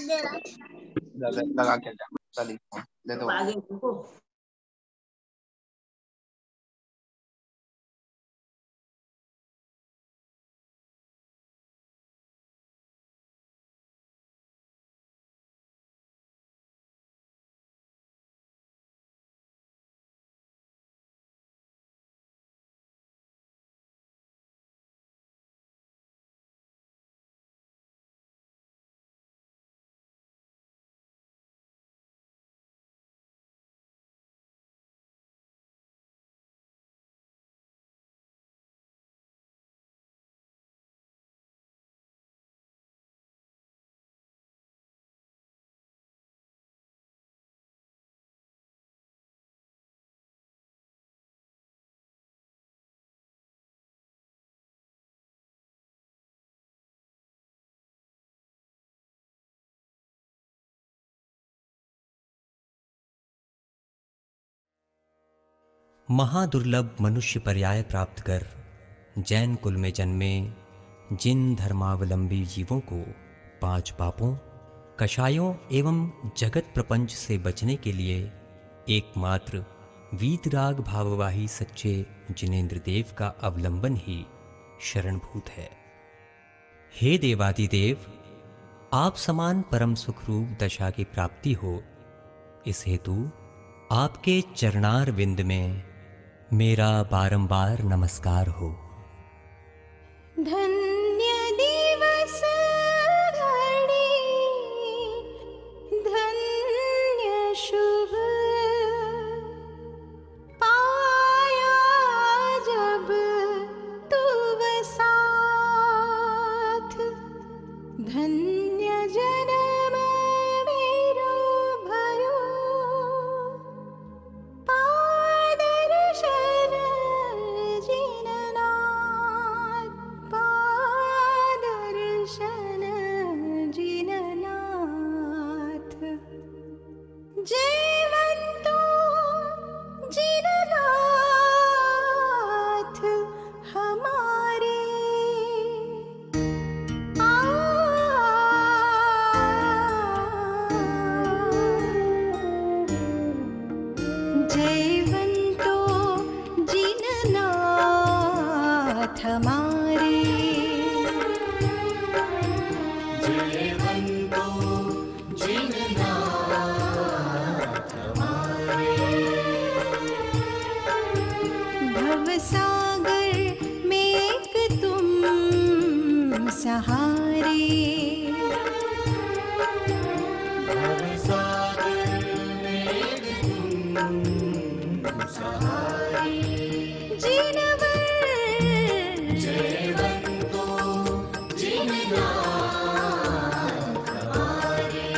लगा के चल दे दो आगे रुको। महादुर्लभ मनुष्य पर्याय प्राप्त कर जैन कुल में जन्मे जिन धर्मावलंबी जीवों को 5 पापों, कषायों एवं जगत प्रपंच से बचने के लिए एकमात्र वीतराग भाववाही सच्चे जिनेंद्र देव का अवलंबन ही शरणभूत है। हे देवादिदेव, आप समान परम सुखरूप दशा की प्राप्ति हो, इस हेतु आपके चरणार विंद में मेरा बारंबार नमस्कार हो। धन्य दिवस घड़ी, धन्य शुभ पाया जब तुव साथ, धन्य जन्म मेरो भयो पादर्शन जिननाथ, पादर्शन जिननाथ। जयवंतो जिननाथ हमारे, जयवंतो जिननाथ हमारे, जयवंतो जिननाथ हमारे। भवसागर में एक तुम सहारे, भवसागर में तुम सहारे। जिनवर जयवंतो जिननाथ हमारे,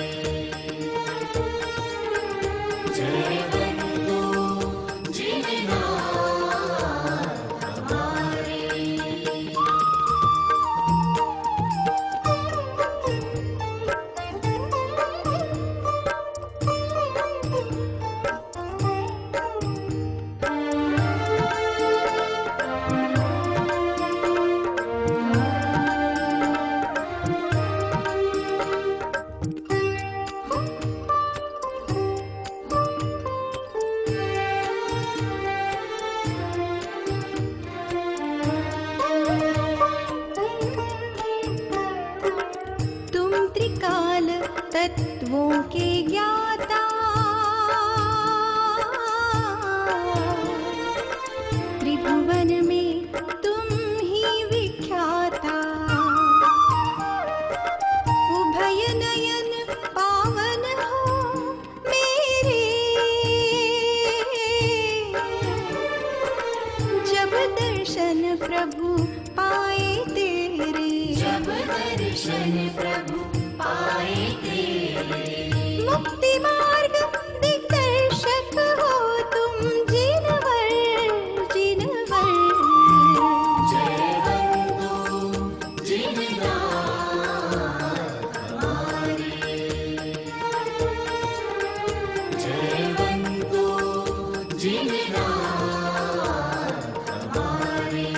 जयवंतो जिननाथ हमारे। तुम त्रिकाल तत्वों के ज्ञाता, त्रिभुवन में तुम ही विख्याता। उभय नयन पावन हो मेरे, जब दर्शन प्रभु पाए तेरे, जब दर्शन प्रभु पाए तेरे। मुक्ति मार्ग दिग्दर्शक हो तुम जिनवर, जिनवर। जयवंतो जिननाथ हमारे, जयवंतो जिननाथ हमारे।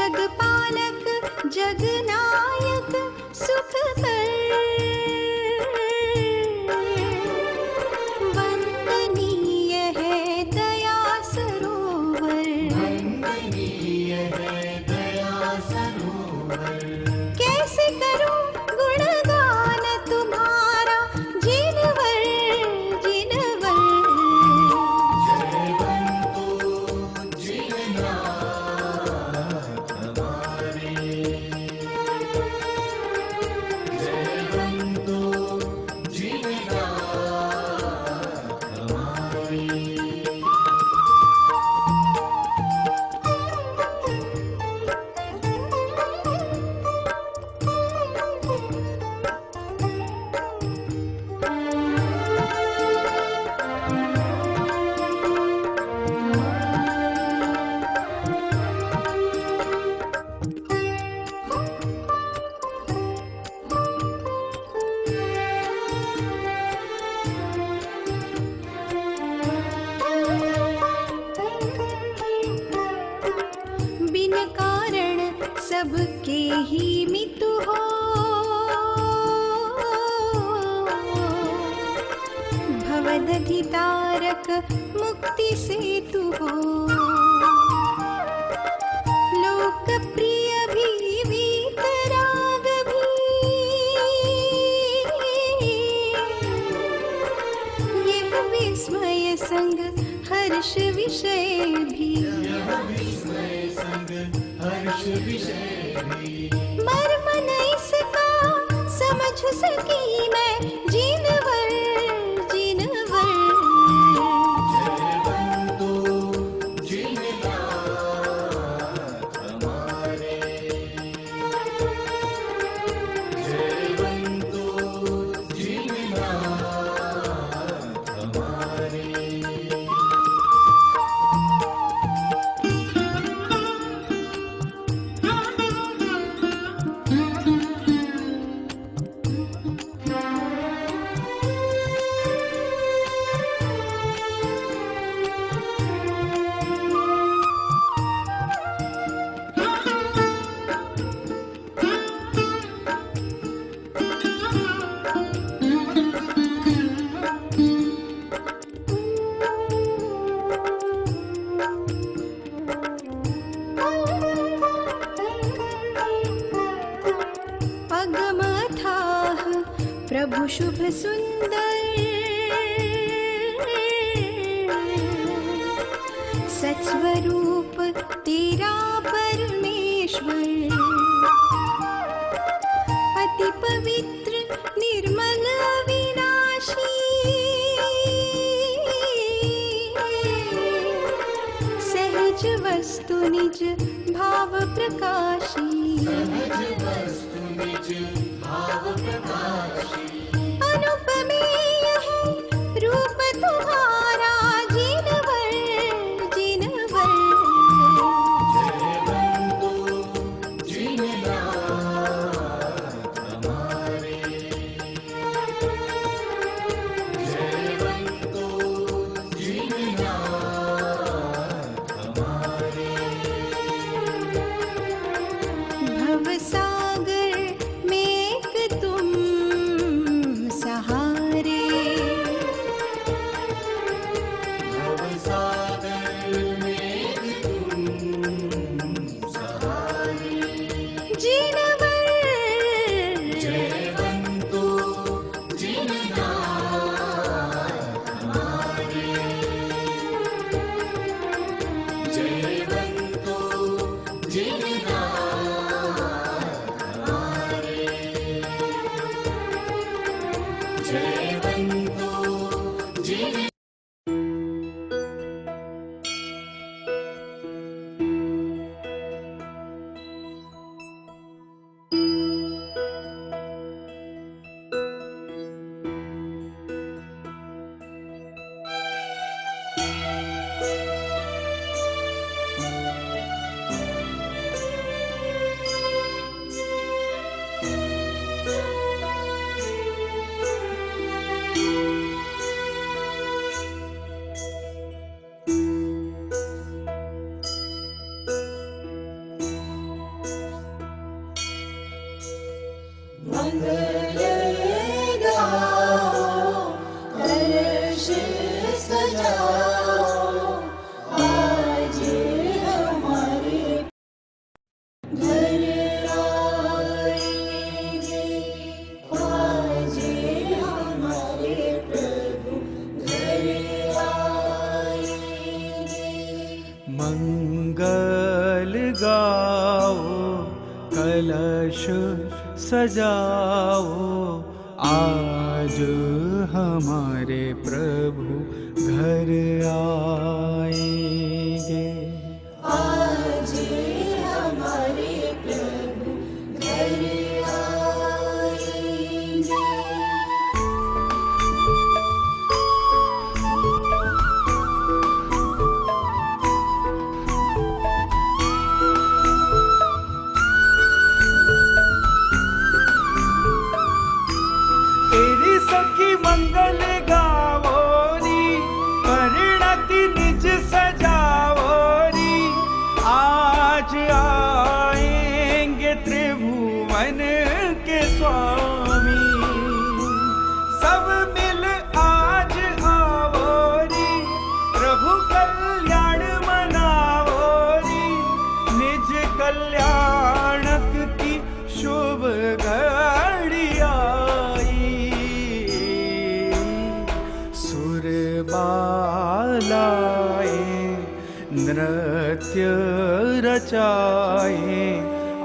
जगपालक जगनायक सुख कर, वंदनीय है दया सरोवर, वंदनीय है दया सरोवर। कैसे करूं गुणगान तुम्हारा जिनवर जिनवर। बिन कारण सबके ही मितु हो, भवदधितारक मुक्ति सेतु हो। लोकप्रिय भी वीतराग भी, यह विस्मय संग हर्ष विषय भी, हर्ष विषय भी। मर्म नहीं सका समझ सकी मैं जिनवर जिनवर। जयवंतो जिननाथ हमारे, जयवंतो जिननाथ हमारे। अगमथाह प्रभु शुभ सुंदर, सत्स्वरूप तेरा परमेश्वर। अति पवित्र निर्मल अविनाशी, सहज वस्तु निज भाव प्रकाशी। सहज वस्तु निज भाव प्रकाशी। अनुपमेय है रूप तुम्हारा जिनवर जिनवर। जयवंतो जिननाथ हमारे, जयवंतो जिननाथ हमारे। भवसागर में एक तुम सहारे, सजाओ, आज हमारे घर आएंगे, आज हमारे प्रभु घर आएंगे। मंगल गाओ, कलश सजाओ, आज हमारे प्रभु घर आएंगे। आज हमारे प्रभु घर आएंगे। तेरी सखी मंगल गावोरी, परिणति निज सजावोरी, आज आएंगे त्रिभुवन के स्वामी। सब मिल आज आवोरी, प्रभु कल्याण मनावोरी, निज कल्याणक की शुभ घड़ी आई। सुर बालाए, नृत्य रचाए,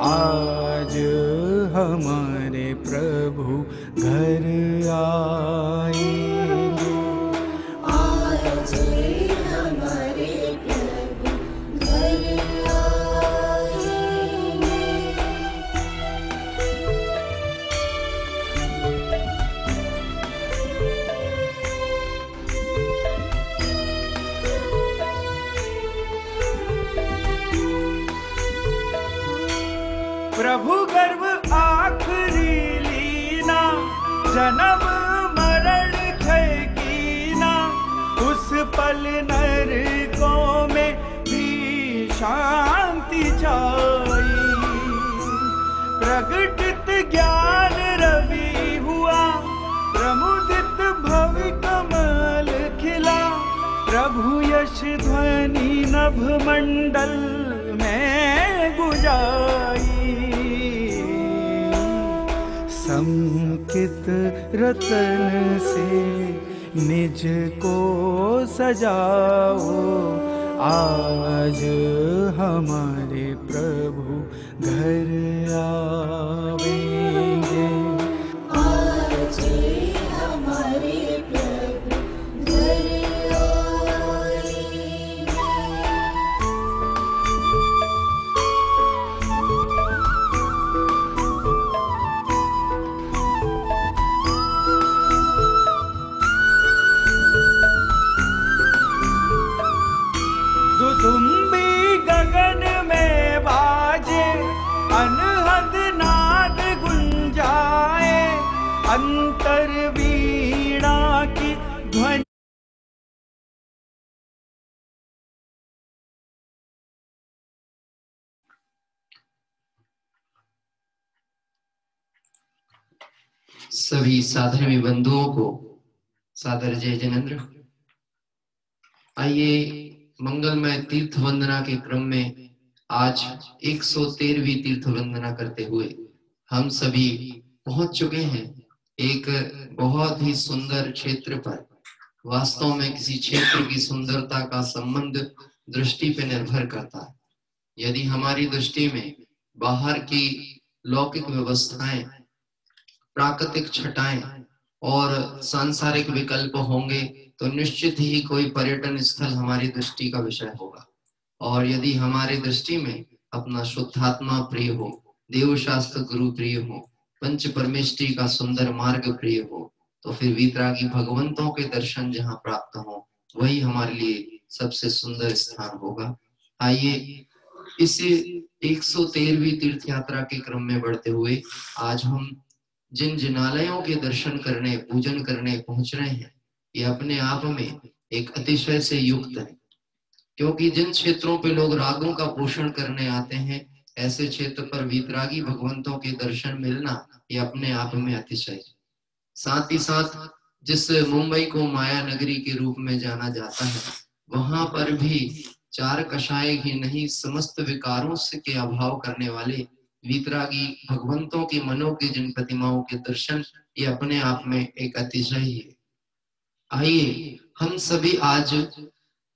आज हमारे प्रभु घर आएंगे। आज हमारे प्रभु घर आएंगे। प्रभु गर्भ आखरी लीना, जन्म मरण क्षय कीना, उस पल नरकों में भी शांति छाई। प्रगटित ज्ञान रवि हुआ, प्रमुदित भवि कमल खिला, प्रभु यश ध्वनि नभ मंडल में गुंजाई। संकित रतन से निज को सजाओ, आज हमारे प्रभु घर आवेंगे। आज हमारे प्रभु घर आएंगे। दुदुम्बी गगन में बाजे, अनहद नाद गुंजाए, अंतर वीणा की ध्वनि। सभी साधर्मी बंधुओं को सादर जय जनेन्द्र। आइए मंगलमय तीर्थ वंदना के क्रम में आज 113वीं तीर्थ वंदना करते हुए हम सभी पहुंच चुके हैं एक बहुत ही सुंदर क्षेत्र पर। वास्तव में किसी क्षेत्र की सुंदरता का संबंध दृष्टि पे निर्भर करता है। यदि हमारी दृष्टि में बाहर की लौकिक व्यवस्थाएं, प्राकृतिक छटाएं और सांसारिक विकल्प होंगे तो निश्चित ही कोई पर्यटन स्थल हमारी दृष्टि का विषय होगा। और यदि हमारी दृष्टि में अपना शुद्धात्मा प्रिय हो, देव शास्त्र गुरु प्रिय हो, पंच परमेष्टि का सुंदर मार्ग प्रिय हो, तो फिर वीतरागी भगवंतों के दर्शन जहाँ प्राप्त हो वही हमारे लिए सबसे सुंदर स्थान होगा। आइए इस 113वीं तीर्थ यात्रा के क्रम में बढ़ते हुए आज हम जिन जिनालयों के दर्शन करने, पूजन करने पहुंच रहे हैं, ये अपने आप में एक अतिशय से युक्त है। क्योंकि जिन क्षेत्रों पे लोग रागों का पोषण करने आते हैं, ऐसे क्षेत्र पर वीतरागी भगवंतों के दर्शन मिलना ये अपने आप में अतिशय। साथ ही साथ जिस मुंबई को माया नगरी के रूप में जाना जाता है, वहां पर भी चार कषाय ही नहीं, समस्त विकारों से के अभाव करने वाले वीतरागी भगवंतों के मनों की जिन प्रतिमाओं के दर्शन, ये अपने आप में एक अतिशय ही है। आइए हम सभी आज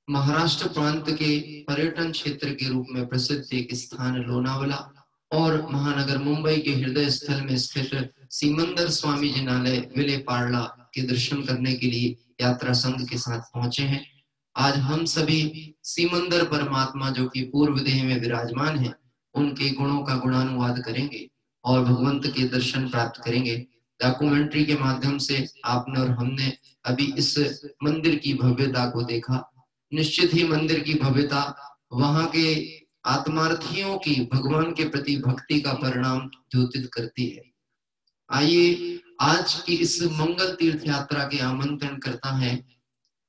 महाराष्ट्र प्रांत के पर्यटन क्षेत्र के रूप में प्रसिद्ध एक स्थान लोनावला और महानगर मुंबई के हृदय स्थल में स्थित सीमंदर स्वामी जिनालय विले पार्ला के दर्शन करने के लिए यात्रा संघ के साथ पहुंचे हैं। आज हम सभी सीमंदर परमात्मा जो कि पूर्व देह में विराजमान है, उनके गुणों का गुणानुवाद करेंगे और भगवंत के दर्शन प्राप्त करेंगे। डॉक्यूमेंट्री के माध्यम से आपने और हमने अभी इस मंदिर की भव्यता को देखा। निश्चित ही मंदिर की भव्यता वहां के आत्मार्थियों की भगवान के प्रति भक्ति का परिणाम द्योतित करती है। आइए आज की इस मंगल तीर्थ यात्रा के आमंत्रण करता है।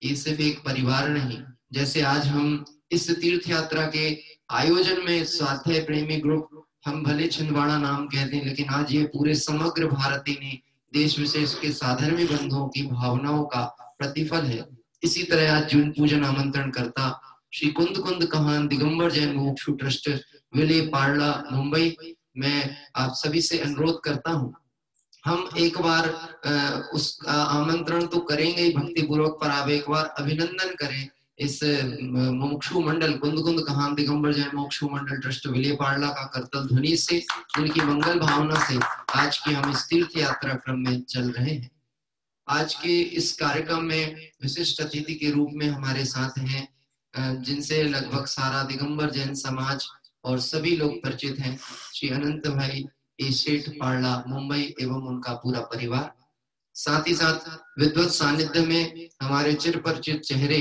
ये सिर्फ एक परिवार नहीं, जैसे आज हम इस तीर्थ यात्रा के आयोजन में स्वाध्याय प्रेमी ग्रुप, हम भले छिंदवाड़ा नाम कहते हैं, लेकिन आज ये पूरे समग्र भारतीय ने देश विशेष के साधर्मी बंधुओं की भावनाओं का प्रतिफल है। इसी तरह आज जून पूजन आमंत्रण करता श्री कुंद कुंद कहान दिगंबर जैन मुमुक्षु ट्रस्ट विले पार्ला मुंबई, मैं आप सभी से अनुरोध करता हूँ, हम एक बार उस आमंत्रण तो करेंगे ही भक्ति पूर्वक, पर आप एक बार अभिनंदन करें इस मुमुक्षु मंडल कुंद कुंद कहान दिगंबर जैन मुमुक्षु मंडल ट्रस्ट विले पार्ला का करतल ध्वनि से, जिनकी मंगल भावना से आज की हम इस तीर्थ यात्रा क्रम में चल रहे हैं। आज के इस कार्यक्रम में विशिष्ट अतिथि के रूप में हमारे साथ हैं, जिनसे लगभग सारा दिगंबर जैन समाज और सभी लोग परिचित हैं, श्री अनंत भाई एस्टेट पार्ला मुंबई एवं उनका पूरा परिवार। साथ ही साथ विद्वत सानिध्य में हमारे चिर परिचित चेहरे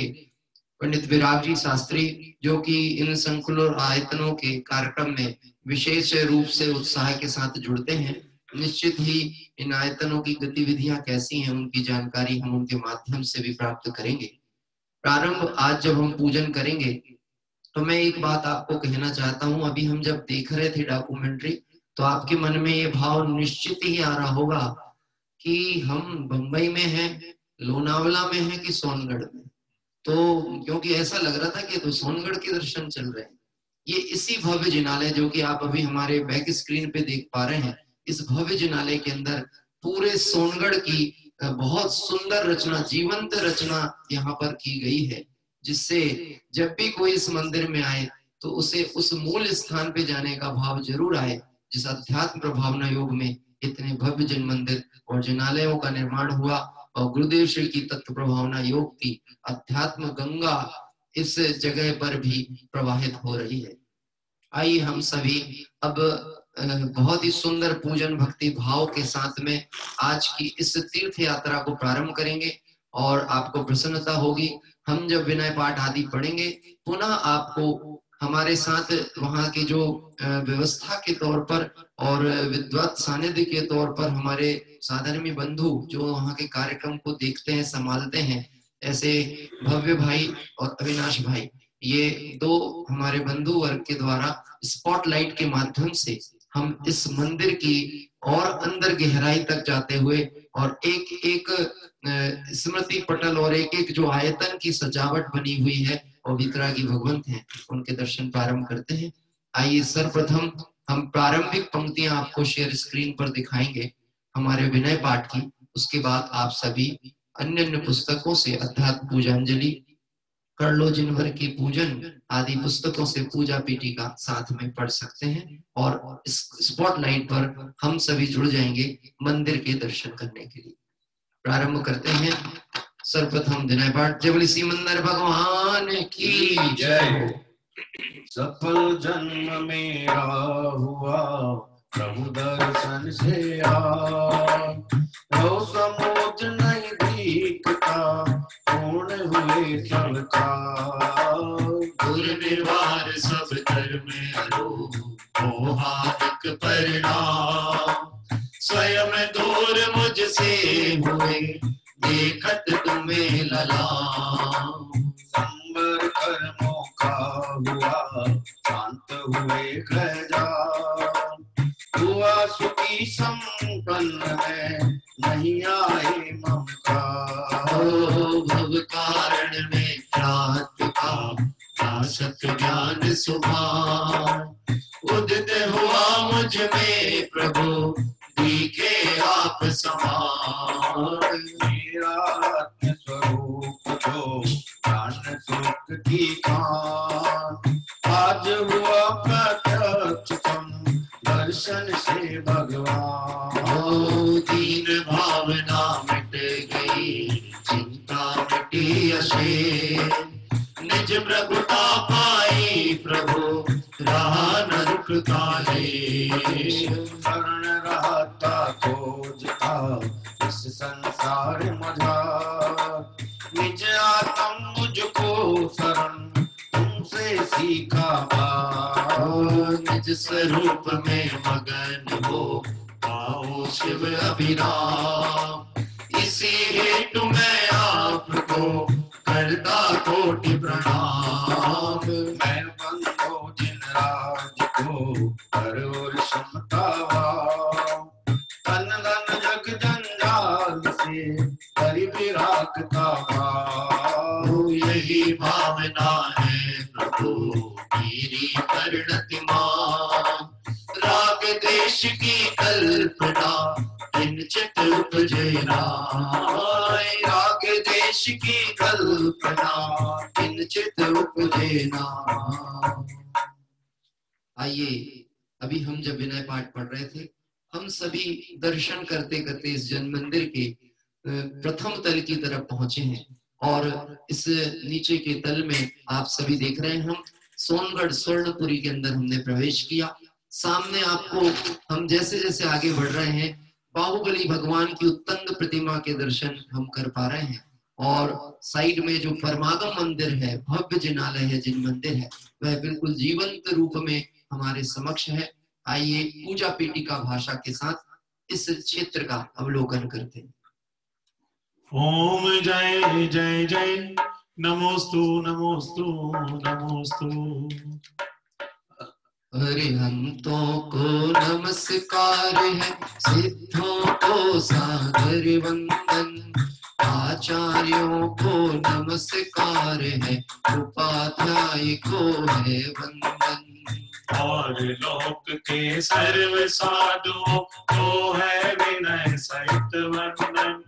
पंडित विराग जी शास्त्री, जो कि इन संकुल और आयतनों के कार्यक्रम में विशेष रूप से उत्साह के साथ जुड़ते हैं। निश्चित ही इन आयतनों की गतिविधियां कैसी हैं, उनकी जानकारी हम उनके माध्यम से भी प्राप्त करेंगे। प्रारंभ आज जब हम पूजन करेंगे तो मैं एक बात आपको कहना चाहता हूं। अभी हम जब देख रहे थे डॉक्यूमेंट्री, तो आपके मन में ये भाव निश्चित ही आ रहा होगा कि हम बंबई में हैं, लोनावला में हैं कि सोनगढ़ में। तो क्योंकि ऐसा लग रहा था कि तो सोनगढ़ के दर्शन चल रहे हैं। ये इसी भव्य जिनालय जो कि आप अभी हमारे बैक स्क्रीन पे देख पा रहे हैं, इस भव्य जिनालय के अंदर पूरे सोनगढ़ की बहुत सुंदर रचना, जीवंत रचना यहाँ पर की गई है, जिससे जब भी कोई इस मंदिर में आए तो उसे उस मूल स्थान पे जाने का भाव जरूर आए, जिस अध्यात्म प्रभावना योग में इतने भव्य जिन मंदिर और जिनालयों का निर्माण हुआ और गुरुदेव श्री की तत्व प्रभावना योग की अध्यात्म गंगा इस जगह पर भी प्रवाहित हो रही है। आइए हम सभी अब बहुत ही सुंदर पूजन भक्ति भाव के साथ में आज की इस तीर्थ यात्रा को प्रारंभ करेंगे और आपको प्रसन्नता होगी। हम जब विनय पाठ आदि पढ़ेंगे, पुनः आपको हमारे साथ वहाँ की जो व्यवस्था के तौर पर और विद्वत सानिध्य के तौर पर हमारे साधर्मी बंधु जो वहाँ के कार्यक्रम को देखते हैं, संभालते हैं, ऐसे भव्य भाई और अविनाश भाई, ये दो हमारे बंधु वर्ग के द्वारा स्पॉटलाइट के माध्यम से हम इस मंदिर की और अंदर गहराई तक जाते हुए और एक एक स्मृति पटल और एक एक जो आयतन की सजावट बनी हुई है और वितरागी भगवंत हैं, उनके दर्शन प्रारंभ करते हैं। आइए सर्वप्रथम हम प्रारंभिक पंक्तियां आपको शेयर स्क्रीन पर दिखाएंगे हमारे विनय पाठ की। उसके बाद आप सभी अन्य अन्य पुस्तकों से अध्यात्म पूजांजलि कर लो, जिनवर की पूजन आदि पुस्तकों से पूजा पीठिका साथ में पढ़ सकते हैं और इस स्पॉटलाइट पर हम सभी जुड़ जाएंगे मंदिर के दर्शन करने के लिए। प्रारंभ करते हैं सर्वप्रथम विनय पाठ। जय बोले सीमंदर भगवान की जय। सफल जन्म मेरा हुआ प्रभु दर्शन से समुद्र नहीं दिखता, पूर्ण हुए सबका दुर्निवार सब धर्म मोहानिक परिणाम, स्वयं दूर मुझसे हुए देखत तुम्हें ललाम, संबर कर्मों का हुआ शांत हुए खजान, हुआ सुखी संपन्न है नहीं आए ममकार, सत ज्ञान सुभान। उदित हुआ मुझ में प्रभु दिखे आप समान। मेरा आत्म स्वरूप जो ज्ञान सुख की खान, आज हुआ प्रत्यक्ष दर्शन से भगवान। ओ दीन भावना मिट गई, चिंता मिटी अशेष। निज प्रभुता पाई प्रभु रहा न रुकता है। शरण रहता खोजता इस संसार मझा, निज आत्म मुझको शरण तुमसे सीखा बात। निज स्वरूप में मगन हो आओ शिव अभिराम। इसी हेतु मैं आपको करता कोटि प्रणाम। मैं बंधो जिन राज को करोर क्षमता भाव, तन धन जग जंजाल से परिविरागता भाव। यही भावना है प्रभु मेरी परिणति मां। राग देश की कल्पना किंचित उपजे नाय। राग देश की कल्पना किंचित उपजे नाय। आइए, अभी हम जब विनय पाठ पढ़ रहे थे, हम सभी दर्शन करते करते इस जन मंदिर के प्रथम तल की तरफ पहुंचे हैं। और इस नीचे के तल में आप सभी देख रहे हैं, हम सोनगढ़ स्वर्णपुरी के अंदर हमने प्रवेश किया। सामने आपको हम जैसे जैसे आगे बढ़ रहे हैं, बाहुबली भगवान की उत्तंग प्रतिमा के दर्शन हम कर पा रहे हैं। और साइड में जो परमागम मंदिर है, भव्य जिनालय है, जिन मंदिर है, वह बिल्कुल जीवंत रूप में हमारे समक्ष है। आइए पूजा पीठिका भाषा के साथ इस क्षेत्र का अवलोकन करते हैं। ओम जय जय जय नमोस्तु नमोस्तु नमोस्तु। अरिहंतों को नमस्कार है, सिद्धों को सादर वंदन। आचार्यों को नमस्कार है, उपाध्याय को है वंदन। और लोक के सर्व साधुओं को है विनय सहित वंदन।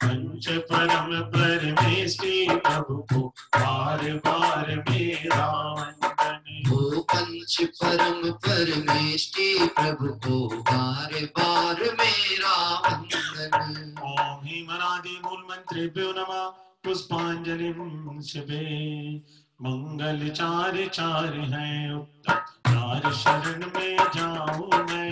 पंच परम परमेष्टि प्रभु को बार बार मेरा वंदन। ओ पंच परम परमेष्टि प्रभु को बार बार मेरा वंदन। ओम हिमनादि मूल मंत्रेभ्यो नमः पुष्पांजलिं शिवे। मंगल चार चार हैं उत्तम, चार शरण में जाऊं मैं।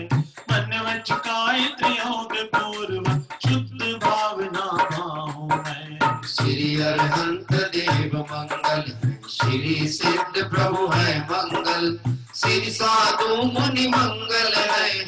मन वच काय त्रियोग पूर्व, शुद्ध भावना भाऊं मैं। श्री अरहंत देव मंगल, श्री सिद्ध प्रभु है मंगल। श्री साधु मुनि मंगल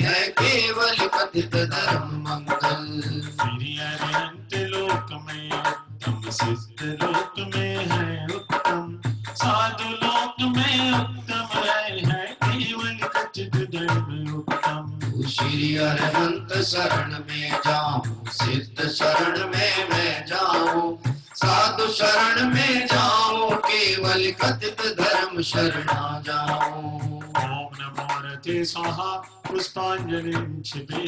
है केवल कथित धर्म मंगल। श्री अरहंत लोक में उत्तम, सिद्ध लोक में है उत्तम। साधु लोक में उत्तम है केवल कथित धर्म उत्तम। श्री अरहंत शरण में जाऊं, सिद्ध शरण में मैं जाऊं। साधु शरण में जाऊं, केवल कथित धर्म शरणा जाऊं। ओम नमो रते स्वाहा पुष्पांजलिं क्षिपे।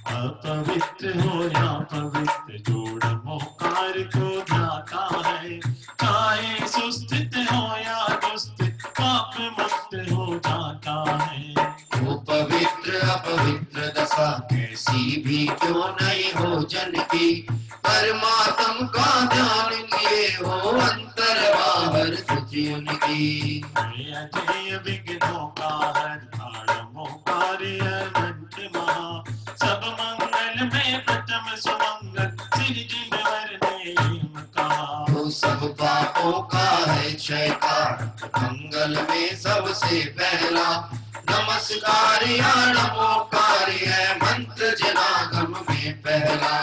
अपवित्र हो या पवित्र, जोड़ मोकार को जाता है। चाहे सुस्थित हो या दुस्थित, पाप मुक्त हो जाता है। वो पवित्र अपवित्र दशा कैसी भी क्यों नहीं हो जन की। परमात्म का ध्यान लिए हो अंतर बाहर सूची उनकी। अजय विघ्नों का हरता नमो कार्य अनंत महा। सब मंगल में प्रथम सुमंगल, सिर जिनवर ने कहा। वो सब पापों का है क्षयकार, मंगल में सबसे पहला। नमस्कार या नमोकार है मंत्र जनागम में पहला।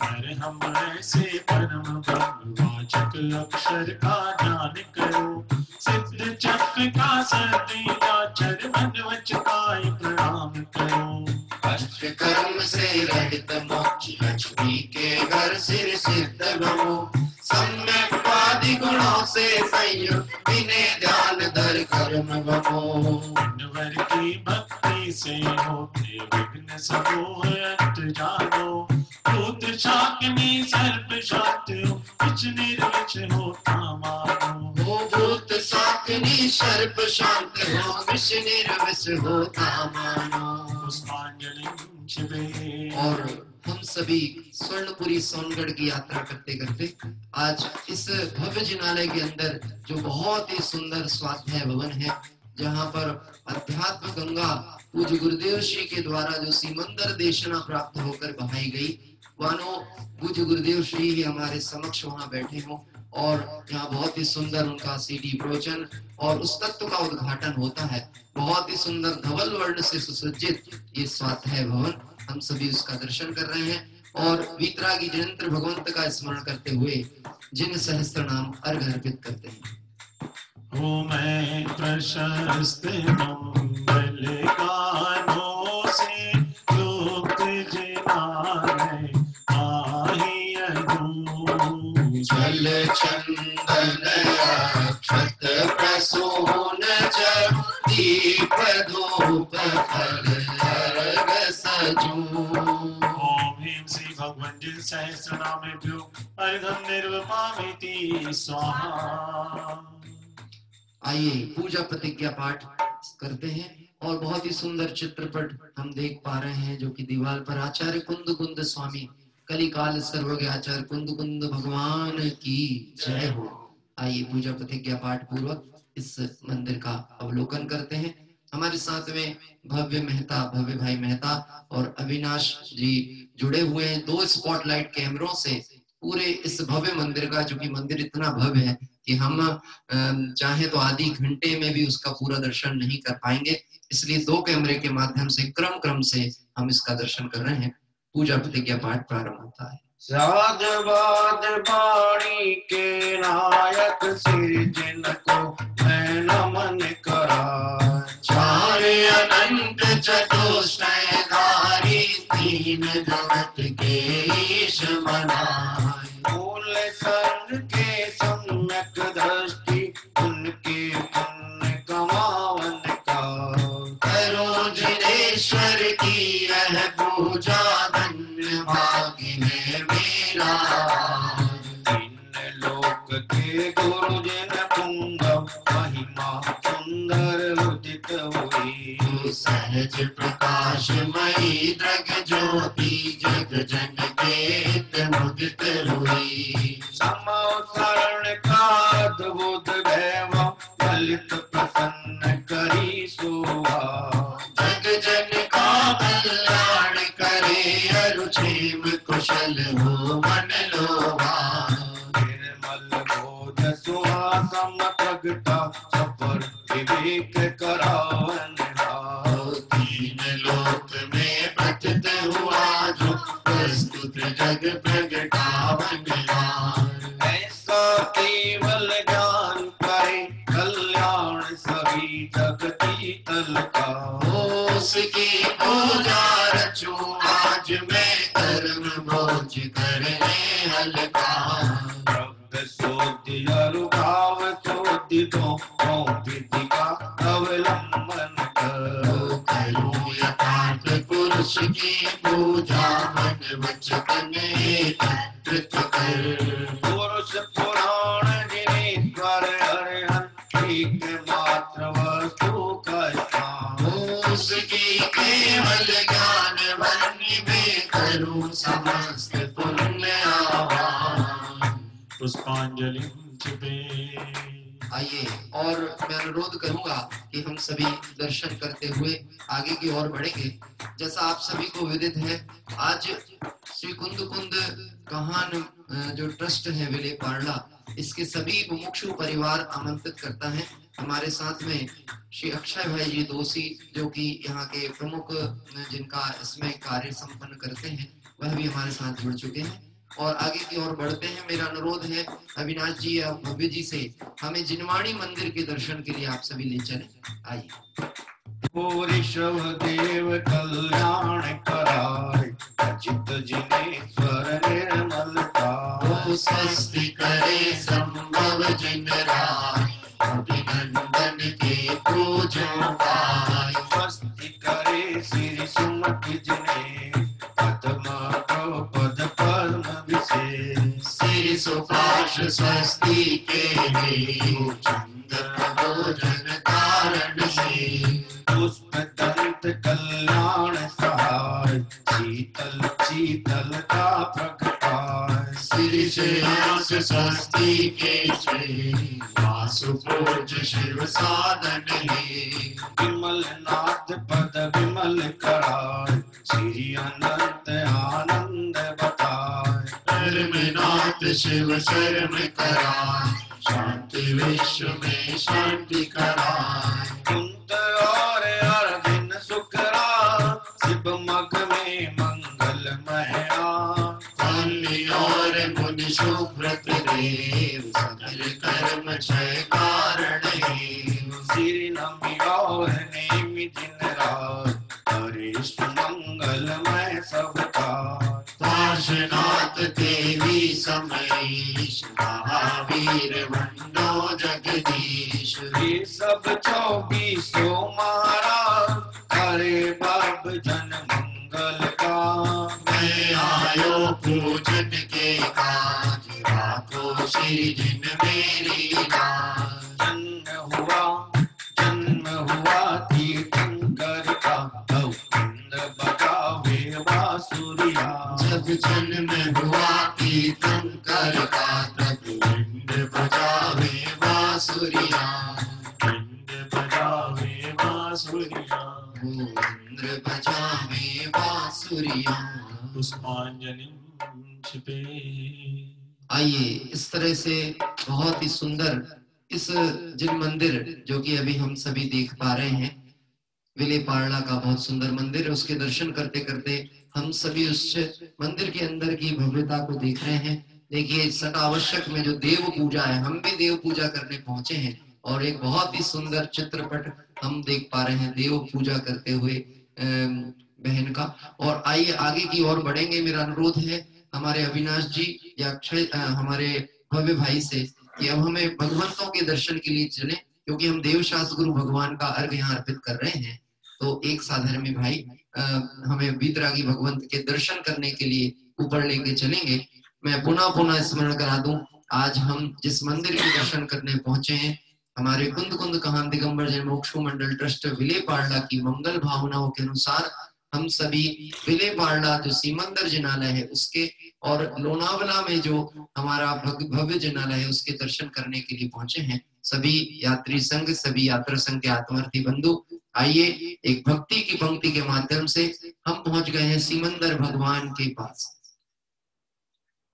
पर हम ऐसे परम ब्रह्मवाचक अक्षर का ज्ञान करो। सिद्ध चक्र का सदीचार, मन वच काय प्रणाम करो। अष्ट कर्म से रहित मोक्ष, लक्ष्मी के घर सिर सिद्ध गमो। सम्यक वादि गुणों से संयम बिने ध्यान धर कर्म गमो। वर की भक्ति से होते विघ्न समूह अंत जानो। भूत शाकिनी सर्प शांत हो विच निर्विच होता मानो। वो भूत शाकिनी सर्प शांत हो विष निर्विष होता मानो। पुष्पांजलि शिवे। और हम सभी स्वर्णपुरी सोनगढ़ की यात्रा करते करते आज इस भव्य जिनालय के अंदर जो बहुत ही सुंदर स्वाध्याय भवन है, जहाँ पर अध्यात्म गंगा पूज्य गुरुदेव श्री के द्वारा जो सीमंदर देशना प्राप्त होकर बहाई गई, मानो पूज्य गुरुदेव श्री ही हमारे समक्ष वहाँ बैठे हों और यहाँ बहुत ही सुंदर उनका सीडी प्रवचन और उस तत्व का उद्घाटन होता है। बहुत ही सुंदर धवल वर्ण से सुसज्जित ये स्वाध्याय भवन, हम सभी उसका दर्शन कर रहे हैं और वीतरागी जयंत्र भगवंत का स्मरण करते हुए जिन सहस्त्र नाम अर्घ अर्पित करते हैं। हो मैं प्रशस्त मंगल गानों से युक्त जिनालय जल चंदन अक्षत प्रसून जल दीप धूप फल अर्घ सजूं। ओम ह्रीं श्री भगवान जिन सहस्र नामेभ्यो अर्घं निर्वपामिति स्वाहा। आइए पूजा प्रतिज्ञा पाठ करते हैं और बहुत ही सुंदर चित्रपट हम देख पा रहे हैं जो कि दीवार पर आचार्य कुंद कुंद स्वामी कलिकाल सर्वज्ञ आचार्य कुंद कुंद भगवान की जय हो। आइए पूजा प्रतिज्ञा पाठ पूर्वक इस मंदिर का अवलोकन करते हैं। हमारे साथ में भव्य मेहता, भव्य भाई मेहता और अविनाश जी जुड़े हुए हैं 2 स्पॉटलाइट कैमरों से पूरे इस भव्य मंदिर का, जो कि मंदिर इतना भव्य है कि हम चाहे तो आधी घंटे में भी उसका पूरा दर्शन नहीं कर पाएंगे, इसलिए 2 कैमरे के माध्यम से क्रम से हम इसका दर्शन कर रहे हैं। पूजा प्रतिज्ञा पाठ प्रारंभ होता है। साधवाद बाणी के नायक श्री जिनको मैं नमन करा। चार अनंत चतुष्टयधारी तीन जगत के ईश मनाए। मूल संग के सम्यक दृष्टि उनके पुण्य कमावन का। करो जिनेश्वर की यह पूजा धन्य भाग्य है मेरा। तीन लोक के गुरु जिन पुंगव महिमा सुंदर उदित हुई। सहज प्रकाशमयी दृग ज्योति जग जन के मुदित हुई। समवसरण का अद्भुत वैभव ललित प्रसन्न करी शोभा। जग जन का कल्याण करे अरुक्षेम कुशल हो मन लोभा। निर्मल बोध सुहासम प्रगटा सफर विवेक करावन। तीन लोक में पतित हुआ जो प्रस्तुत जग प्रगटावन। ऐसा केवल ज्ञान करे कल्याण सभी जगती तल का। उसकी पूजा रचूं आज मैं कर्म बोझ करने हल्का। ब्रह्म सोधि अनुभाव सोधि दो विधि का अवलंबन कर। करूं यथार्थ पुरुष की पूजा मन वचन एकत्रित कर। पुरुष पुराण जिनेश्वर हरिहर एक मात्र वस्तु का स्थान। उसकी केवल ज्ञान वाणी में करूं समस्त पुण्य आवाहन। पुष्पांजलि छिपे। आइए और मैं अनुरोध करूंगा कि हम सभी दर्शन करते हुए आगे की ओर बढ़ेंगे। जैसा आप सभी को विदित है, आज श्री कुंद कुंद कहान जो ट्रस्ट है विले पार्ला, इसके सभी मुमुक्षु परिवार आमंत्रित करता है। हमारे साथ में श्री अक्षय भाई जी दोषी, जो कि यहाँ के प्रमुख जिनका इसमें कार्य संपन्न करते हैं, वह भी हमारे साथ जुड़ चुके हैं। और आगे की ओर बढ़ते हैं। मेरा अनुरोध है अविनाश जी या भव्य जी से, हमें जिनवाणी मंदिर के दर्शन के लिए आप सभी ले चलें। आइए। ऋषभ देव कल्याण कराए अजित जिनेश्वर निर्मलता। प्रभु स्वस्ति करे संभव जिन राय, अभिनंदन के पूजो पाय। स्वस्ति करे श्री सुमति जिने, पद्म पद पद्म विशेष। श्री सुपाश स्वस्ति के चंद्र भोजन कारण से, पुष्प दंत कल्याण सहाय, शीतल शीतल का प्रगटाय। श्री श्रेयांस स्वस्ति के श्री, वासुपूज शिव साधन हे। विमल नाथ पद विमल कराय, श्री अनंत आनंद बताय। धर्मनाथ शिव शर्म कराय, शांति विश्व में शांति कराय। कुंत और अर्जुन सुकरा, शिव मग में मंगलमय आ। धन्य और मुनि सुव्रत देव, सकल कर्म क्षय कारण हेव। श्री नमी और नेमि दिन रात, हरीश मंगलमय सब का। पार्श्वनाथ देवी समेश, महावीर वंदो जगदीश। ये सब 24 महाराज, करे बाब जन मंगल का। मैं आयो पूजन के काज, राखो श्री जिन मेरी लाज। जन्म हुआ तीर्थंकर का, इंद्र बजावे बांसुरिया। जब जन्म हुआ तीर्थंकर का, तब इंद्र बजावे बांसुरिया। इंद्र बजावे बांसुरिया, इंद्र बजावे बांसुरिया। पुष्पांजलि छिपे। आइए इस तरह से बहुत ही सुंदर इस जिन मंदिर जो कि अभी हम सभी देख पा रहे हैं, विले पार्ला का बहुत सुंदर मंदिर, उसके दर्शन करते करते हम सभी उस मंदिर के अंदर की भव्यता को देख रहे हैं। देखिए सदा आवश्यक में जो देव पूजा है, हम भी देव पूजा करने पहुंचे हैं और एक बहुत ही सुंदर चित्रपट हम देख पा रहे हैं देव पूजा करते हुए बहन का। और आइए आगे की ओर बढ़ेंगे। मेरा अनुरोध है हमारे अविनाश जी या हमारे भव्य भाई से कि अब हमें भगवंतों के दर्शन के लिए चले, क्योंकि हम देवशास्त्र गुरु भगवान का अर्घ यहाँ अर्पित कर रहे हैं। तो एक साधर्मी भाई हमें वीतरागी भगवंत के दर्शन करने के लिए ऊपर लेके चलेंगे। मैं पुनः स्मरण करा दूं, आज हम जिस मंदिर के दर्शन करने पहुंचे हैं, हमारे कुंद कुंद कहान दिगंबर जैन मोक्ष मंडल ट्रस्ट विले पार्ला की मंगल भावनाओं के अनुसार हम सभी विले पार्ला जो सीमंदर जिनालय है उसके और लोनावला में जो हमारा भव्य जिनालय है उसके दर्शन करने के लिए पहुंचे हैं। सभी यात्री संघ, सभी यात्रा संघ के आत्मार्थी बंधु, आइए एक भक्ति की पंक्ति के माध्यम से हम पहुंच गए हैं सीमंदर भगवान के पास।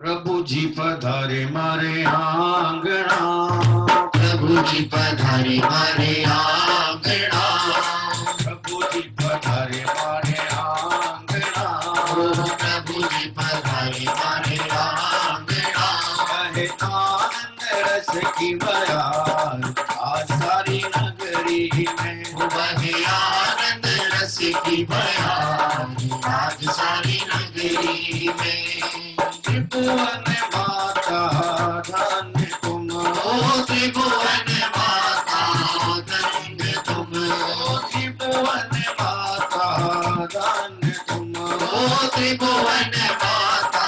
प्रभु जी पधारे मारे आंगना, प्रभु जी पधारे मारे आंगना, प्रभु जी पधारे मारे आंगना। प्रभु जी पधारे मारे आंगना। कहे आनंद रस की बयान, आज सारी नगरी में। वही आनंद रस की बयान, आज सारी नगरी में। त्रिभुवन माता धन्य तुम, ओ त्रिभुवन माता धन्य तुम, ओ त्रिभुवन माता धन्य तुम, ओ त्रिभुवन माता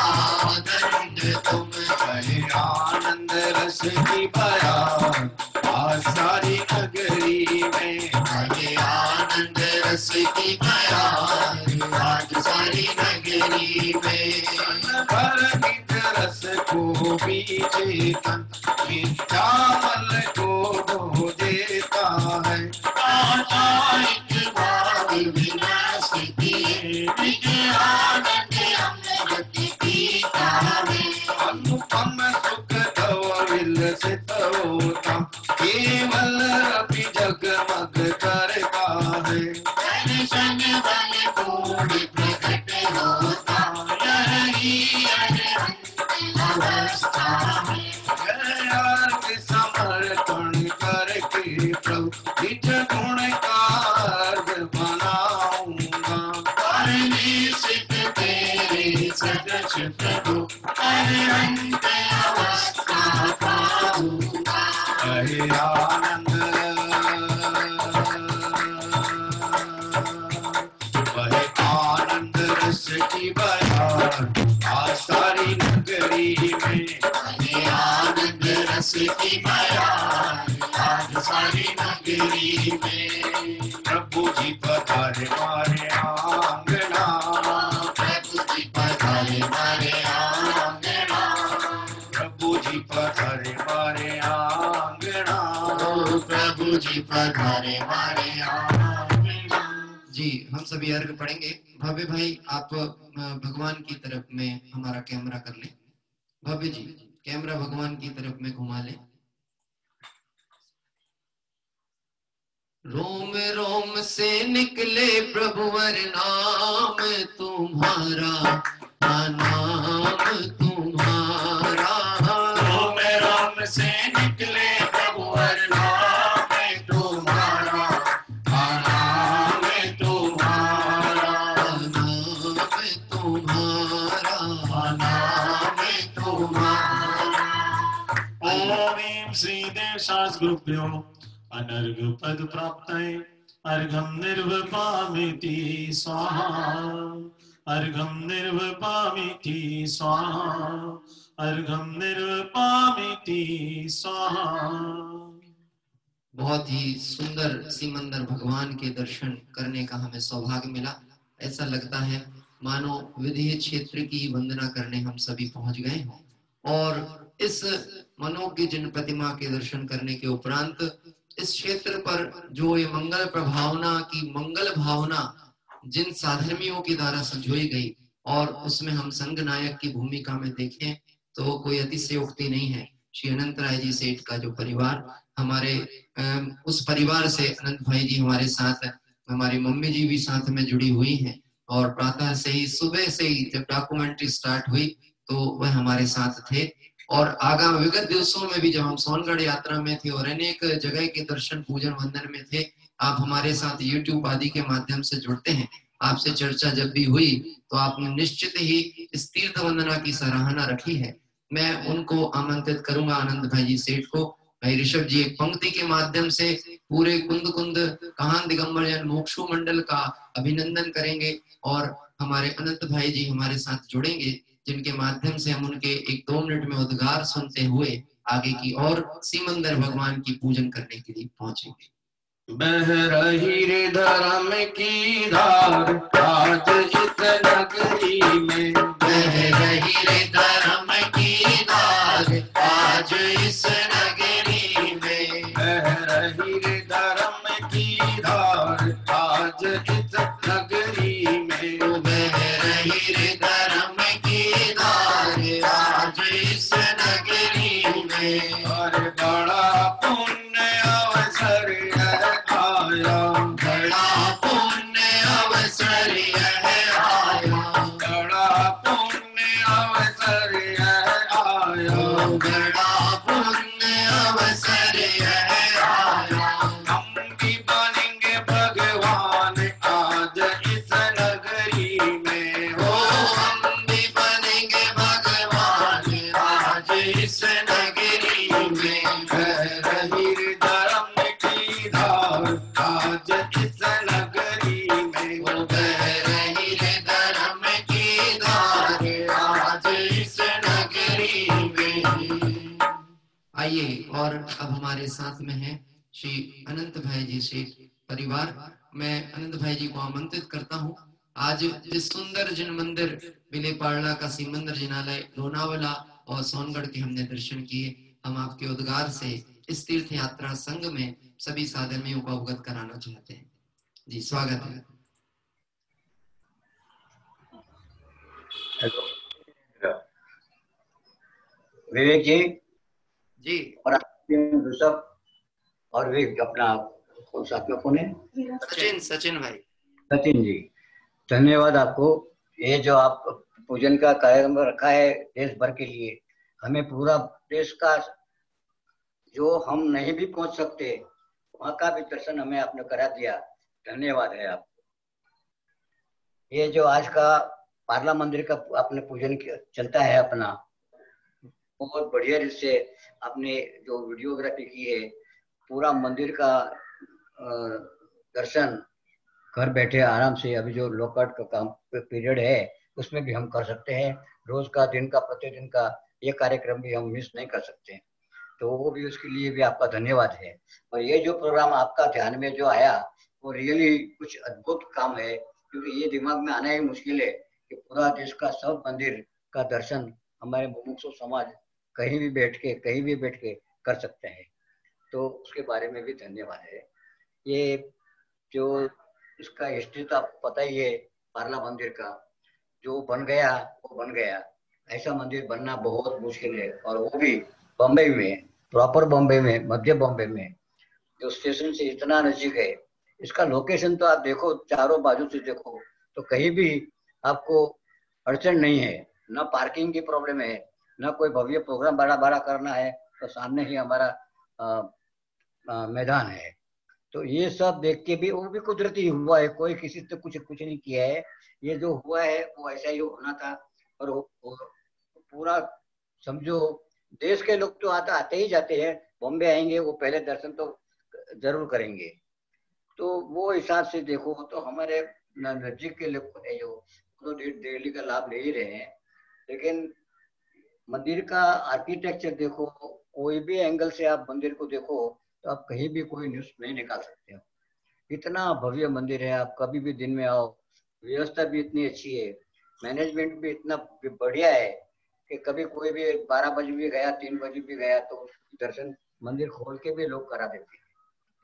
धन्य तुम। कहे आनंद रस की बयान, आज सारी नगरी में। वही आनंद रस की बयान, आज सारी नगरी में। भर निज रस को बीजे तन, मीठा मल को देता है। आचारिक भाव विनाश किए, आनंद अमृत पीता है। अनुपम सुख धवल से होता, केवल रवि जगमग करता है। दर्शन बल पूर्ण प्रकट होता, यही अवस्था है। अर्घ समर्पण करके प्रभु निज गुण का अर्घ बनाऊंगा। परमेश्वर तेरे सदस्य प्रभु, अनंत आनंद बहे आनंद रस की बयान आज सारी नगरी में बहे आनंद रस की बयान आज सारी नगरी में। प्रभु जी पधारे मारे आंगना प्रभु जी पधारे मारे आंगना प्रभु जी पधारे मारे आंगना प्रभु जी पधारे मारे आंगना। जी हम सभी अर्घ पढ़ेंगे। भव्य भाई आप भगवान की तरफ में हमारा कैमरा कर लें। भव्य जी कैमरा भगवान की तरफ में घुमा लें। रोम रोम से निकले प्रभुवर नाम तुम्हारा, नाम तुम्हारा। रोम रोम से निकले प्रभुवर नाम तुम्हारा, नाम तुम्हारा, नाम तुम्हारा, नाम तुम्हारा। ओम श्री देव शास्त्र गुरुभ्यो अनर्घ पद प्राप्त अर्घम निर्वपामिति स्वाहा, अर्घम निर्वपामिति स्वाहा, अर्घम निर्वपामिति स्वाहा। बहुत ही सुंदर सीमंदर भगवान के दर्शन करने का हमें सौभाग्य मिला। ऐसा लगता है मानो विदेह क्षेत्र की वंदना करने हम सभी पहुंच गए हों। और इस मनोज्ञ जिन प्रतिमा के दर्शन करने के उपरांत इस क्षेत्र पर जो ये मंगल प्रभावना की मंगल भावना जिन साधर्मियों के द्वारा संजोई गई और उसमें हम संघ नायक की भूमिका में देखें तो कोई अतिशयोक्ति नहीं है। श्री अनंत राय जी सेठ का जो परिवार, हमारे उस परिवार से अनंत भाई जी हमारे साथ, हमारी मम्मी जी भी साथ में जुड़ी हुई हैं। और प्रातः से ही, सुबह से ही जब डॉक्यूमेंट्री स्टार्ट हुई तो वह हमारे साथ थे। और आगामी विगत दिवसों में भी जब हम सोनगढ़ यात्रा में थे और अनेक जगह के दर्शन पूजन वंदन में थे, आप हमारे साथ YouTube आदि के माध्यम से जुड़ते हैं। आपसे चर्चा जब भी हुई तो आपने निश्चित ही इस तीर्थ वंदना की सराहना रखी है। मैं उनको आमंत्रित करूंगा, आनंद भाई जी सेठ को। भाई ऋषभ जी एक पंक्ति के माध्यम से पूरे कुंद कुंद कहान दिगंबर जन मोक्षु मंडल का अभिनंदन करेंगे और हमारे अनंत भाई जी हमारे साथ जुड़ेंगे, जिनके माध्यम से हम उनके 1-2 मिनट में उद्गार सुनते हुए आगे की और सीमंदर भगवान की पूजन करने के लिए पहुंचेंगे। बह रही रे धर्म की धार आज इस नगरी में, बह रही रे धर्म की धार आज इस नगरी में, बह रही रे धर्म की धार आज इस नगरी में, बह रही रे धर्म की धार आज इस नगरी में। अरे बड़ा पुण्य अवसर है आया, बड़ा पुण्य अवसर है आया, बड़ा पुण्य अवसर है आया, बड़ा पुण्य अवसर है आया। हम भी बनेंगे भगवान आज इस नगरी में, ओ हम भी बनेंगे भगवान आज इस नगरी में। बह रही धर्म की धार आज इस नगरी में, वो बह रही रे धर्म की धार आज इस नगरी में। आइए और अब हमारे साथ में है श्री अनंत भाई जी से परिवार। मैं अनंत भाई जी को आमंत्रित करता हूँ। आज जिस सुंदर जिन मंदिर विलेपाड़ा का सीमंदर जिनालय लोनावाला और सोनगढ़ के हमने दर्शन किए, हम आपके उद्गार से इस तीर्थ यात्रा संघ में सभी साधर्मियों को अवगत कराना चाहते हैं। जी स्वागत है। विवेक जी जी और ऋषभ और विवेक अपना साथ में कौन है? सचिन भाई। सचिन जी धन्यवाद आपको। ये जो आप पूजन का कार्यक्रम रखा है देश भर के लिए, हमें पूरा देश का जो हम नहीं भी पहुंच सकते वहां का भी दर्शन हमें आपने करा दिया, धन्यवाद है आपको। ये जो आज का पार्ला मंदिर का आपने पूजन चलता है अपना, बहुत बढ़िया जिससे आपने जो वीडियोग्राफी की है पूरा मंदिर का दर्शन घर बैठे आराम से, अभी जो लॉकआउट का काम पीरियड है उसमें भी हम कर सकते हैं। रोज का, दिन का, प्रतिदिन का ये कार्यक्रम भी हम मिस नहीं कर सकते। तो वो भी, उसके लिए भी आपका धन्यवाद है। और ये जो प्रोग्राम आपका ध्यान में जो आया वो रियली कुछ अद्भुत काम है, क्योंकि ये दिमाग में आना ही मुश्किल है कि पूरा देश का सब मंदिर का दर्शन हमारे मुमुक्षु समाज कहीं भी बैठ के कर सकते हैं। तो उसके बारे में भी धन्यवाद है। ये जो इसका हिस्ट्री तो आपको पता ही है, पार्ला मंदिर का जो बन गया वो बन गया। ऐसा मंदिर बनना बहुत मुश्किल है, और वो भी बम्बई में, प्रॉपर बम्बई में, मध्य बम्बई में, जो स्टेशन से इतना नजदीक है। इसका लोकेशन तो आप देखो, चारों बाजू से देखो तो कहीं भी आपको अड़चन नहीं है, ना पार्किंग की प्रॉब्लम है, ना कोई भव्य प्रोग्राम बड़ा बड़ा करना है, तो सामने ही हमारा मैदान है। तो ये सब देख के भी, वो भी कुदरती हुआ है, कोई किसी से कुछ नहीं किया है। ये जो हुआ है वो ऐसा ही होना था। और वो पूरा समझो, देश के लोग तो आते ही जाते हैं, बॉम्बे आएंगे वो पहले दर्शन तो जरूर करेंगे। तो वो हिसाब से देखो तो हमारे नजदीक के लोग है जो, तो दिल्ली का लाभ ले ही रहे हैं। लेकिन मंदिर का आर्किटेक्चर देखो, कोई भी एंगल से आप मंदिर को देखो तो आप कहीं भी कोई न्यूज़ नहीं निकाल सकते हो। इतना भव्य मंदिर है, आप कभी भी दिन में आओ, व्यवस्था भी इतनी अच्छी है, मैनेजमेंट भी इतना बढ़िया है कि कभी कोई भी 12 बजे भी गया, 3 बजे भी गया तो दर्शन मंदिर खोल के भी लोग करा देते हैं।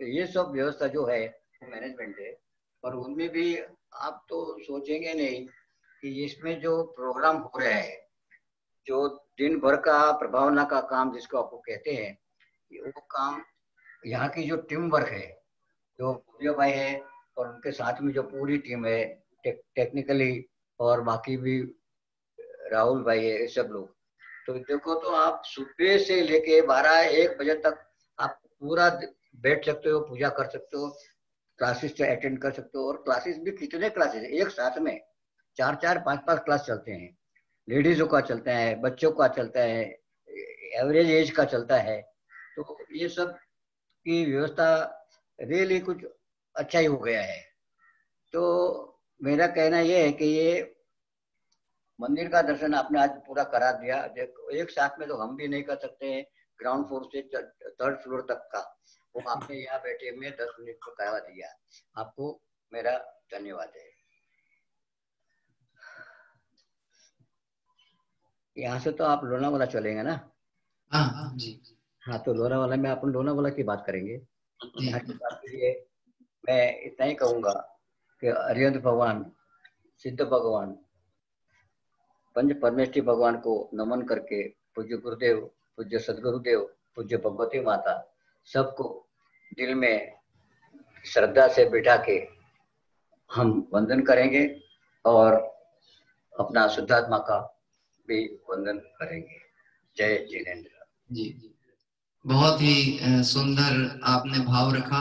तो ये सब व्यवस्था जो है वो मैनेजमेंट है। और उनमें भी आप तो सोचेंगे नहीं कि इसमें जो प्रोग्राम हो रहा है, जो दिन भर का प्रभावना का काम जिसको आपको कहते हैं, वो काम यहाँ की जो टीम वर्क है, जो पूजा भाई है और उनके साथ में जो पूरी टीम है, टेक्निकली, और बाकी भी राहुल भाई है, ये सब लोग, तो देखो तो आप सुबह से लेके 12-1 बजे तक आप पूरा बैठ सकते हो, पूजा कर सकते हो, क्लासेस अटेंड कर सकते हो। और क्लासेस भी कितने क्लासेस है, एक साथ में 4-4, 5-5 क्लास चलते हैं। लेडीजों का चलता है, बच्चों का चलता है, एवरेज एज का चलता है। तो ये सब की व्यवस्था रियली कुछ अच्छा ही हो गया है। तो मेरा कहना ये है कि ये मंदिर का दर्शन आपने आज पूरा करा दिया। एक साथ में तो हम भी नहीं कर सकते हैं, ग्राउंड फ्लोर से 3rd फ्लोर तक का, वो आपने यहाँ बैठे में 10 मिनट को करवा दिया। आपको मेरा धन्यवाद है। यहाँ से तो आप लोनावाला चलेंगे ना? हाँ जी। हाँ, तो लोनावाला में अपन लोनावाला की बात करेंगे। यहाँ की बात के लिए मैं इतना ही कहूँगा कि अरिहंत भगवान, सिद्ध भगवान, पंच परमेष्ठी भगवान को नमन करके पूज्य गुरुदेव, पूज्य सदगुरुदेव, पूज्य भगवती माता, सबको दिल में श्रद्धा से बिठा के हम वंदन करेंगे और अपना शुद्धात्मा का भी वंदन करेंगे। जय जिनेन्द्र जी। बहुत ही सुंदर आपने भाव रखा।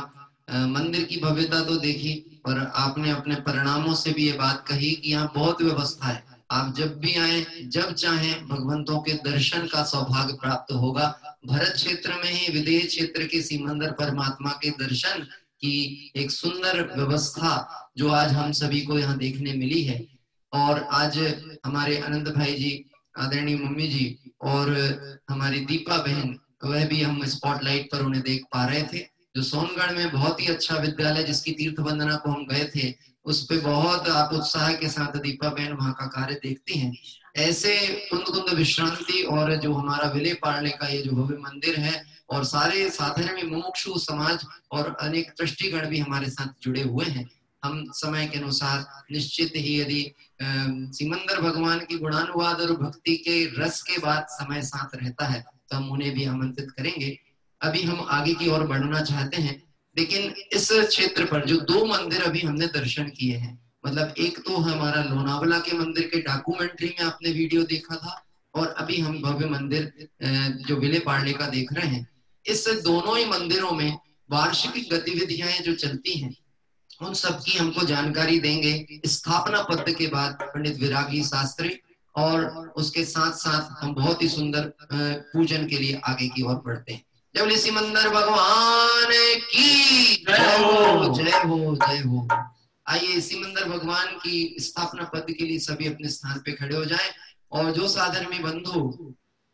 मंदिर की भव्यता तो देखी, और आपने अपने परिणामों से भी ये बात कही कि यहाँ बहुत व्यवस्था है। आप जब भी आए, जब चाहें, भगवंतों के दर्शन का सौभाग्य प्राप्त होगा। भरत क्षेत्र में ही विदेह क्षेत्र के सिमंदर परमात्मा के दर्शन की एक सुंदर व्यवस्था जो आज हम सभी को यहाँ देखने मिली है। और आज हमारे आनंद भाई जी, आदरणीय मम्मी जी, और हमारी दीपा बहन, वह भी हम स्पॉटलाइट पर उन्हें देख पा रहे थे। जो सोनगढ़ में बहुत ही अच्छा विद्यालय जिसकी तीर्थ वंदना को हम गए थे, उस पे बहुत आप उत्साह के साथ दीपा बहन वहां का कार्य देखती हैं। ऐसे कुंद विश्रांति और जो हमारा विले पाड़ने का ये जो भव्य मंदिर है, और सारे साधन में मुमुक्षु समाज और अनेक दृष्टिगण भी हमारे साथ जुड़े हुए हैं। हम समय के अनुसार निश्चित ही यदि सिमंदर भगवान की गुणानुवाद और भक्ति के रस के बाद समय साथ रहता है तो हम उन्हें भी आमंत्रित करेंगे। अभी हम आगे की ओर बढ़ना चाहते हैं, लेकिन इस क्षेत्र पर जो 2 मंदिर अभी हमने दर्शन किए हैं, मतलब एक तो हमारा लोनावाला के मंदिर के डॉक्यूमेंट्री में आपने वीडियो देखा था, और अभी हम भव्य मंदिर जो विले पाड़ने का देख रहे हैं। इस दोनों ही मंदिरों में वार्षिक गतिविधियां जो चलती हैं, उन सब की हमको जानकारी देंगे स्थापना पत्र के बाद पंडित विरागी शास्त्री, और उसके साथ साथ हम बहुत ही सुंदर पूजन के लिए आगे की ओर बढ़ते हैं। जय बोले सिमंदर भगवान की जय हो, जय हो, जय हो। आइए सिमंदर भगवान की स्थापना पद के लिए सभी अपने स्थान पे खड़े हो जाएं और जो साधर्मी बंधु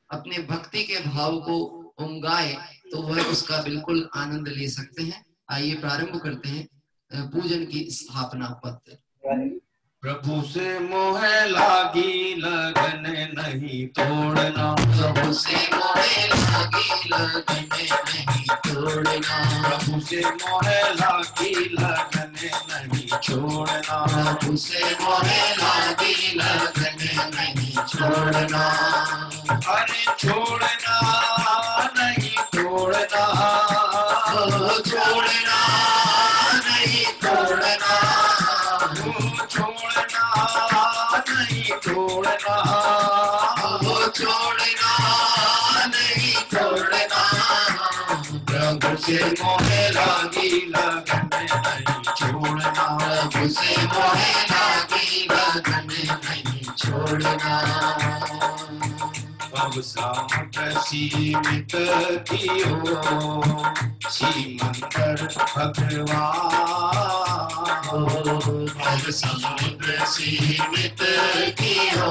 अपने भक्ति के भाव को उमगाए तो वह उसका बिल्कुल आनंद ले सकते हैं। आइए प्रारंभ करते हैं पूजन की स्थापना पद। प्रभु से मोह लागी लगन नहीं तोड़ना, प्रभु से मोह लागी लगन नहीं तोड़ना, प्रभु से मोह लागी लगन नहीं छोड़ना, प्रभु से मोह लागी लगन नहीं छोड़ना, अरे छोड़ना नहीं तोड़ना, छोड़ना नहीं तोड़ना, छोड़ना नहीं तोड़ना, छोड़ना नहीं तोड़ना, प्रभु से मोह लागी लगन नहीं छोड़ना, प्रभु से मोह लागी लगन नहीं छोड़ना। अब समुद्र सीमित कियो सीमंदर भगवान, अब समुद्र सीमित कियो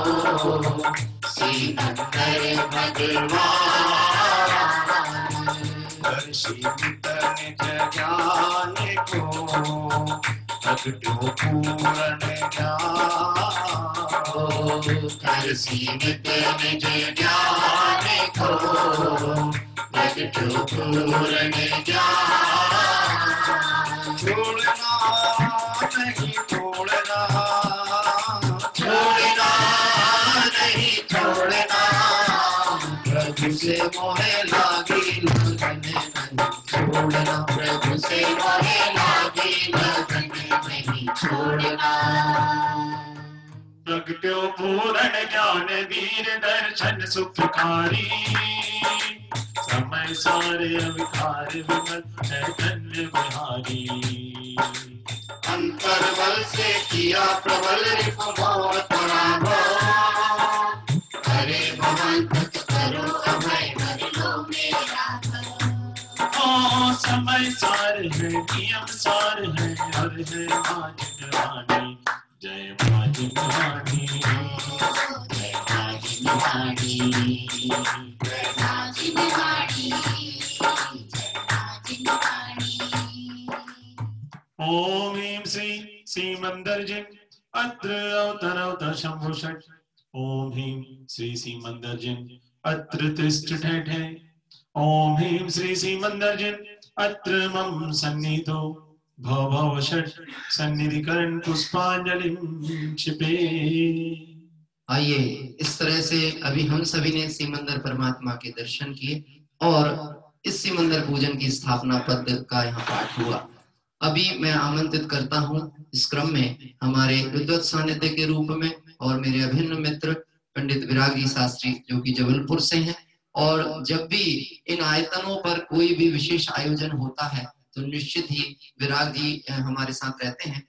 सीमंदर भगवान, कर सीमित निज ज्ञान को प्रगटो पूर्ण ज्ञान, कर सीमित निज ज्ञान को प्रगटो पूर्ण ज्ञान, छोड़ना नहीं छोड़ना, छोड़ना नहीं छोड़ना, प्रभु से मोह लागी लगन नहीं छोड़ना, प्रभु से मोह लागी लगन नहीं छोड़ना। प्रगट्यो पूर्ण ज्ञान वीर दर्शन सुखकारी, समय सारे अविकार विमत चैतन्य बिहारी, अंतर बल से किया प्रबल रिपुमोह पराभव, हरे भवन तत् करो अभय हरि लो मेरा भव। ओ समय सार है नियम सार है हर है माँ जिनवानी, जय माँ जिनवानी, जय माँ जिनवानी, जय माँ जिनवानी, जय माँ जिनवानी। ओम ह्रीं श्री सीमंदर जिन अत्र अवतर शंभु षट, ओम ह्रीं श्री सीमंदर जिन अत्र तिष्ठ ठे, ओम ह्रीं श्री सीमंदर जिन अत्र मम सन्निधो भव भव षट, सन्निधि करण पुष्पांजलि क्षिपे। आइए इस तरह से अभी हम सभी ने सिमंदर परमात्मा के दर्शन किए और इस सिमंदर पूजन की स्थापना पद का यहाँ पाठ हुआ। अभी मैं आमंत्रित करता हूँ इस क्रम में हमारे विद्वत सानिध्य के रूप में और मेरे अभिन्न मित्र पंडित विरागी शास्त्री जो कि जबलपुर से हैं, और जब भी इन आयतनों पर कोई भी विशेष आयोजन होता है तो निश्चित ही विराग जी हमारे साथ रहते हैं।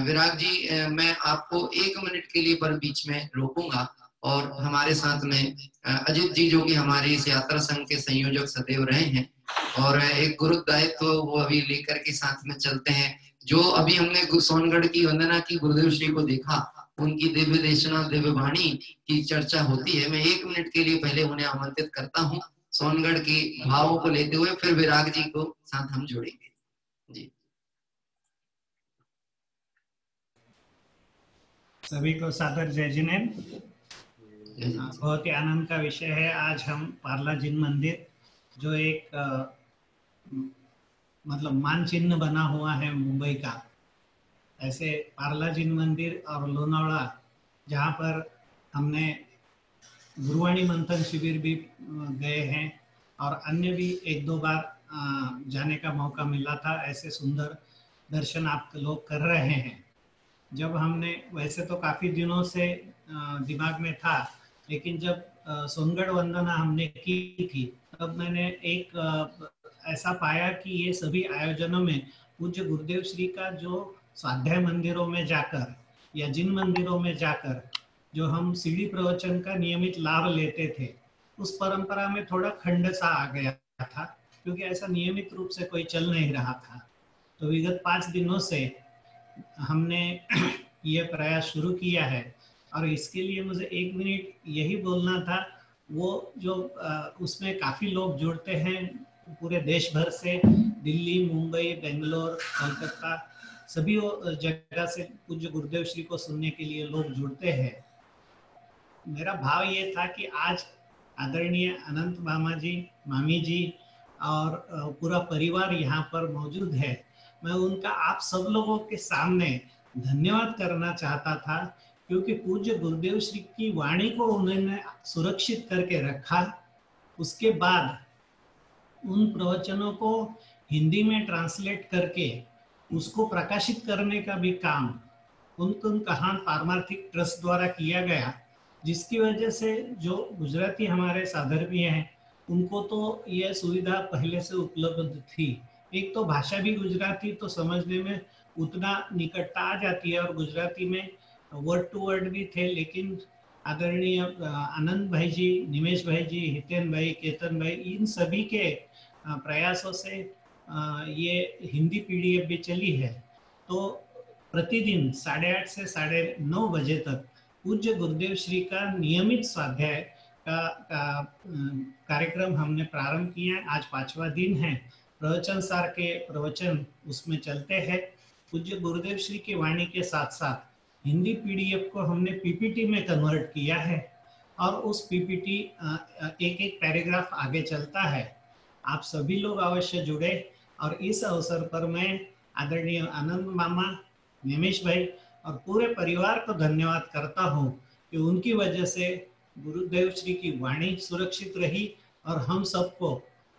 विराग जी, मैं आपको 1 मिनट के लिए पर बीच में रोकूंगा और हमारे साथ में अजित जी जो कि हमारे इस यात्रा संघ के संयोजक सदैव रहे हैं और एक गुरु दायित्व वो अभी लेकर के साथ में चलते हैं। जो अभी हमने सोनगढ़ की वंदना की गुरुदेव श्री को देखा, उनकी दिव्य देशना दिव्य वाणी की चर्चा होती है। मैं 1 मिनट के लिए पहले उन्हें आमंत्रित करता हूँ सोनगढ़ की भावों को लेते हुए, फिर विराग जी को साथ हम जोड़ेंगे जी। सभी को सादर जय जिनेन। बहुत ही आनंद का विषय है। आज हम पार्ला जिन मंदिर जो एक मतलब मान चिन्ह बना हुआ है मुंबई का, ऐसे पार्ला जिन मंदिर और लोनावड़ा जहाँ पर हमने गुरुवाणी मंथन शिविर भी गए हैं और अन्य भी 1-2 बार जाने का मौका मिला था। ऐसे सुंदर दर्शन आप लोग कर रहे हैं। जब हमने, वैसे तो काफ़ी दिनों से दिमाग में था, लेकिन जब सोनगढ़ वंदना हमने की थी तब मैंने एक ऐसा पाया कि ये सभी आयोजनों में पूज्य गुरुदेव श्री का जो स्वाध्याय मंदिरों में जाकर या जिन मंदिरों में जाकर जो हम सीढ़ी प्रवचन का नियमित लाभ लेते थे, उस परंपरा में थोड़ा खंड सा आ गया था, क्योंकि ऐसा नियमित रूप से कोई चल नहीं रहा था। तो विगत 5 दिनों से हमने ये प्रयास शुरू किया है और इसके लिए मुझे 1 मिनट यही बोलना था। वो जो उसमें काफ़ी लोग जुड़ते हैं पूरे देश भर से, दिल्ली, मुंबई, बेंगलोर, कोलकाता, सभी जगह से पूज्य गुरुदेव श्री को सुनने के लिए लोग जुड़ते हैं। मेरा भाव ये था कि आज आदरणीय अनंत मामा जी, मामी जी और पूरा परिवार यहाँ पर मौजूद है। मैं उनका आप सब लोगों के सामने धन्यवाद करना चाहता था, क्योंकि पूज्य गुरुदेव श्री की वाणी को उन्होंने सुरक्षित करके रखा। उसके बाद उन प्रवचनों को हिंदी में ट्रांसलेट करके उसको प्रकाशित करने का भी काम उन कहान पारमार्थिक ट्रस्ट द्वारा किया गया, जिसकी वजह से जो गुजराती हमारे साधर्मी हैं उनको तो यह सुविधा पहले से उपलब्ध थी। एक तो भाषा भी गुजराती, तो समझने में उतना निकटता आ जाती है और गुजराती में वर्ड टू वर्ड भी थे। लेकिन आदरणीय आनंद भाई जी, निमेश भाई जी, हितेन भाई, केतन भाई, इन सभी के प्रयासों से ये हिंदी पीडीएफ भी चली है। तो प्रतिदिन 8:30 से 9:30 बजे तक पूज्य गुरुदेव श्री का नियमित स्वाध्याय का कार्यक्रम हमने प्रारंभ किया है। आज 5वां दिन है। प्रवचन सार के प्रवचन उसमें चलते हैं। पूज्य गुरुदेव श्री की वाणी के साथ साथ हिंदी पीडीएफ को हमने पीपीटी में कन्वर्ट किया है और उस पीपीटी एक पैराग्राफ आगे चलता है। आप सभी लोग अवश्य जुड़े। और इस अवसर पर मैं आदरणीय आनंद मामा, निमेश भाई और पूरे परिवार को धन्यवाद करता हूँ कि उनकी वजह से गुरुदेव श्री की वाणी सुरक्षित रही और हम सबको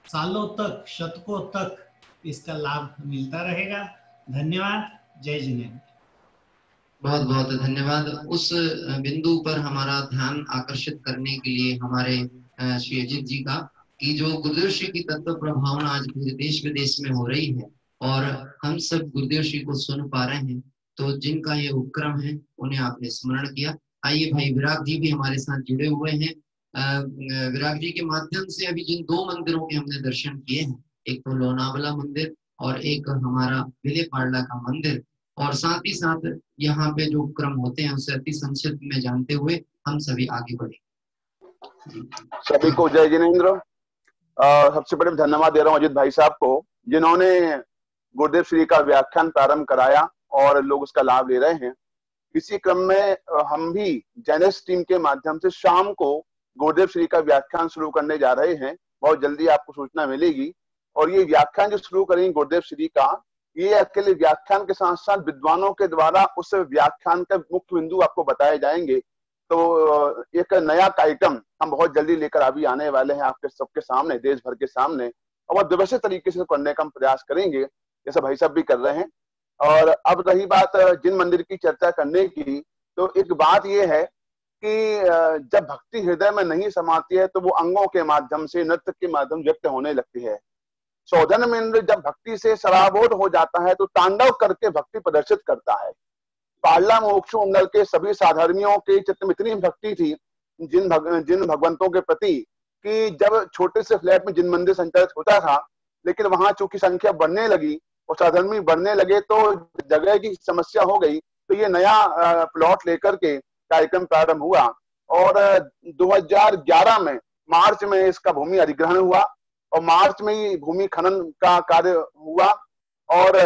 सालों तक, शतकों तक इसका लाभ मिलता रहेगा। धन्यवाद। जय जिनेन्द्र। बहुत बहुत धन्यवाद। उस बिंदु पर हमारा ध्यान आकर्षित करने के लिए हमारे श्री अजीत जी का, कि जो गुरुदेव श्री की तत्व प्रभावना आज पूरे देश विदेश में हो रही है और हम सब गुरुदेव श्री को सुन पा रहे हैं, तो जिनका ये उपक्रम है उन्हें आपने स्मरण किया। आइए भाई विराग जी भी हमारे साथ जुड़े हुए हैं। विराग जी के माध्यम से अभी जिन 2 मंदिरों के हमने दर्शन किए हैं, एक तो लोनावला मंदिर और एक हमारा विले पाड़ला का मंदिर, और साथ ही साथ यहाँ पे जो उपक्रम होते हैं उसे अति संक्षिप्त में जानते हुए हम सभी आगे बढ़े। सभी को जय जिनेन्द्र। सबसे पहले धन्यवाद दे रहा हूँ अजीत भाई साहब को, जिन्होंने गुरुदेव श्री का व्याख्यान प्रारंभ कराया और लोग उसका लाभ ले रहे हैं। इसी क्रम में हम भी जेनेस टीम के माध्यम से शाम को गुरुदेव श्री का व्याख्यान शुरू करने जा रहे हैं। बहुत जल्दी आपको सूचना मिलेगी। और ये व्याख्यान जो शुरू करेंगे गुरुदेव श्री का, ये अकेले व्याख्यान के साथ साथ विद्वानों के द्वारा उस व्याख्यान के मुख्य बिंदु आपको बताए जाएंगे। तो एक नया आइटम हम बहुत जल्दी लेकर अभी आने वाले हैं आपके सबके सामने, देश भर के सामने, और व्यवस्थित तरीके से करने का हम प्रयास करेंगे, जैसा भाई साहब भी कर रहे हैं। और अब रही बात जिन मंदिर की चर्चा करने की, तो एक बात यह है कि जब भक्ति हृदय में नहीं समाती है तो वो अंगों के माध्यम से, नृत्य के माध्यम व्यक्त होने लगती है। सौधन में इंद्र जब भक्ति से सराबोर हो जाता है तो तांडव करके भक्ति प्रदर्शित करता है। पाड़ला मोक्षु मंडल के सभी साधर्मियों के चित्त में इतनी भक्ति थी जिन भगवंतों के प्रति, कि जब छोटे से फ्लैट में जिन मंदिर संचालित होता था, लेकिन वहां चूंकि संख्या बढ़ने लगी और साधर्मी बढ़ने लगे तो जगह की समस्या हो गई। तो ये नया प्लॉट लेकर के कार्यक्रम प्रारंभ हुआ और 2011 में मार्च में इसका भूमि अधिग्रहण हुआ और मार्च में ही भूमि खनन का कार्य हुआ और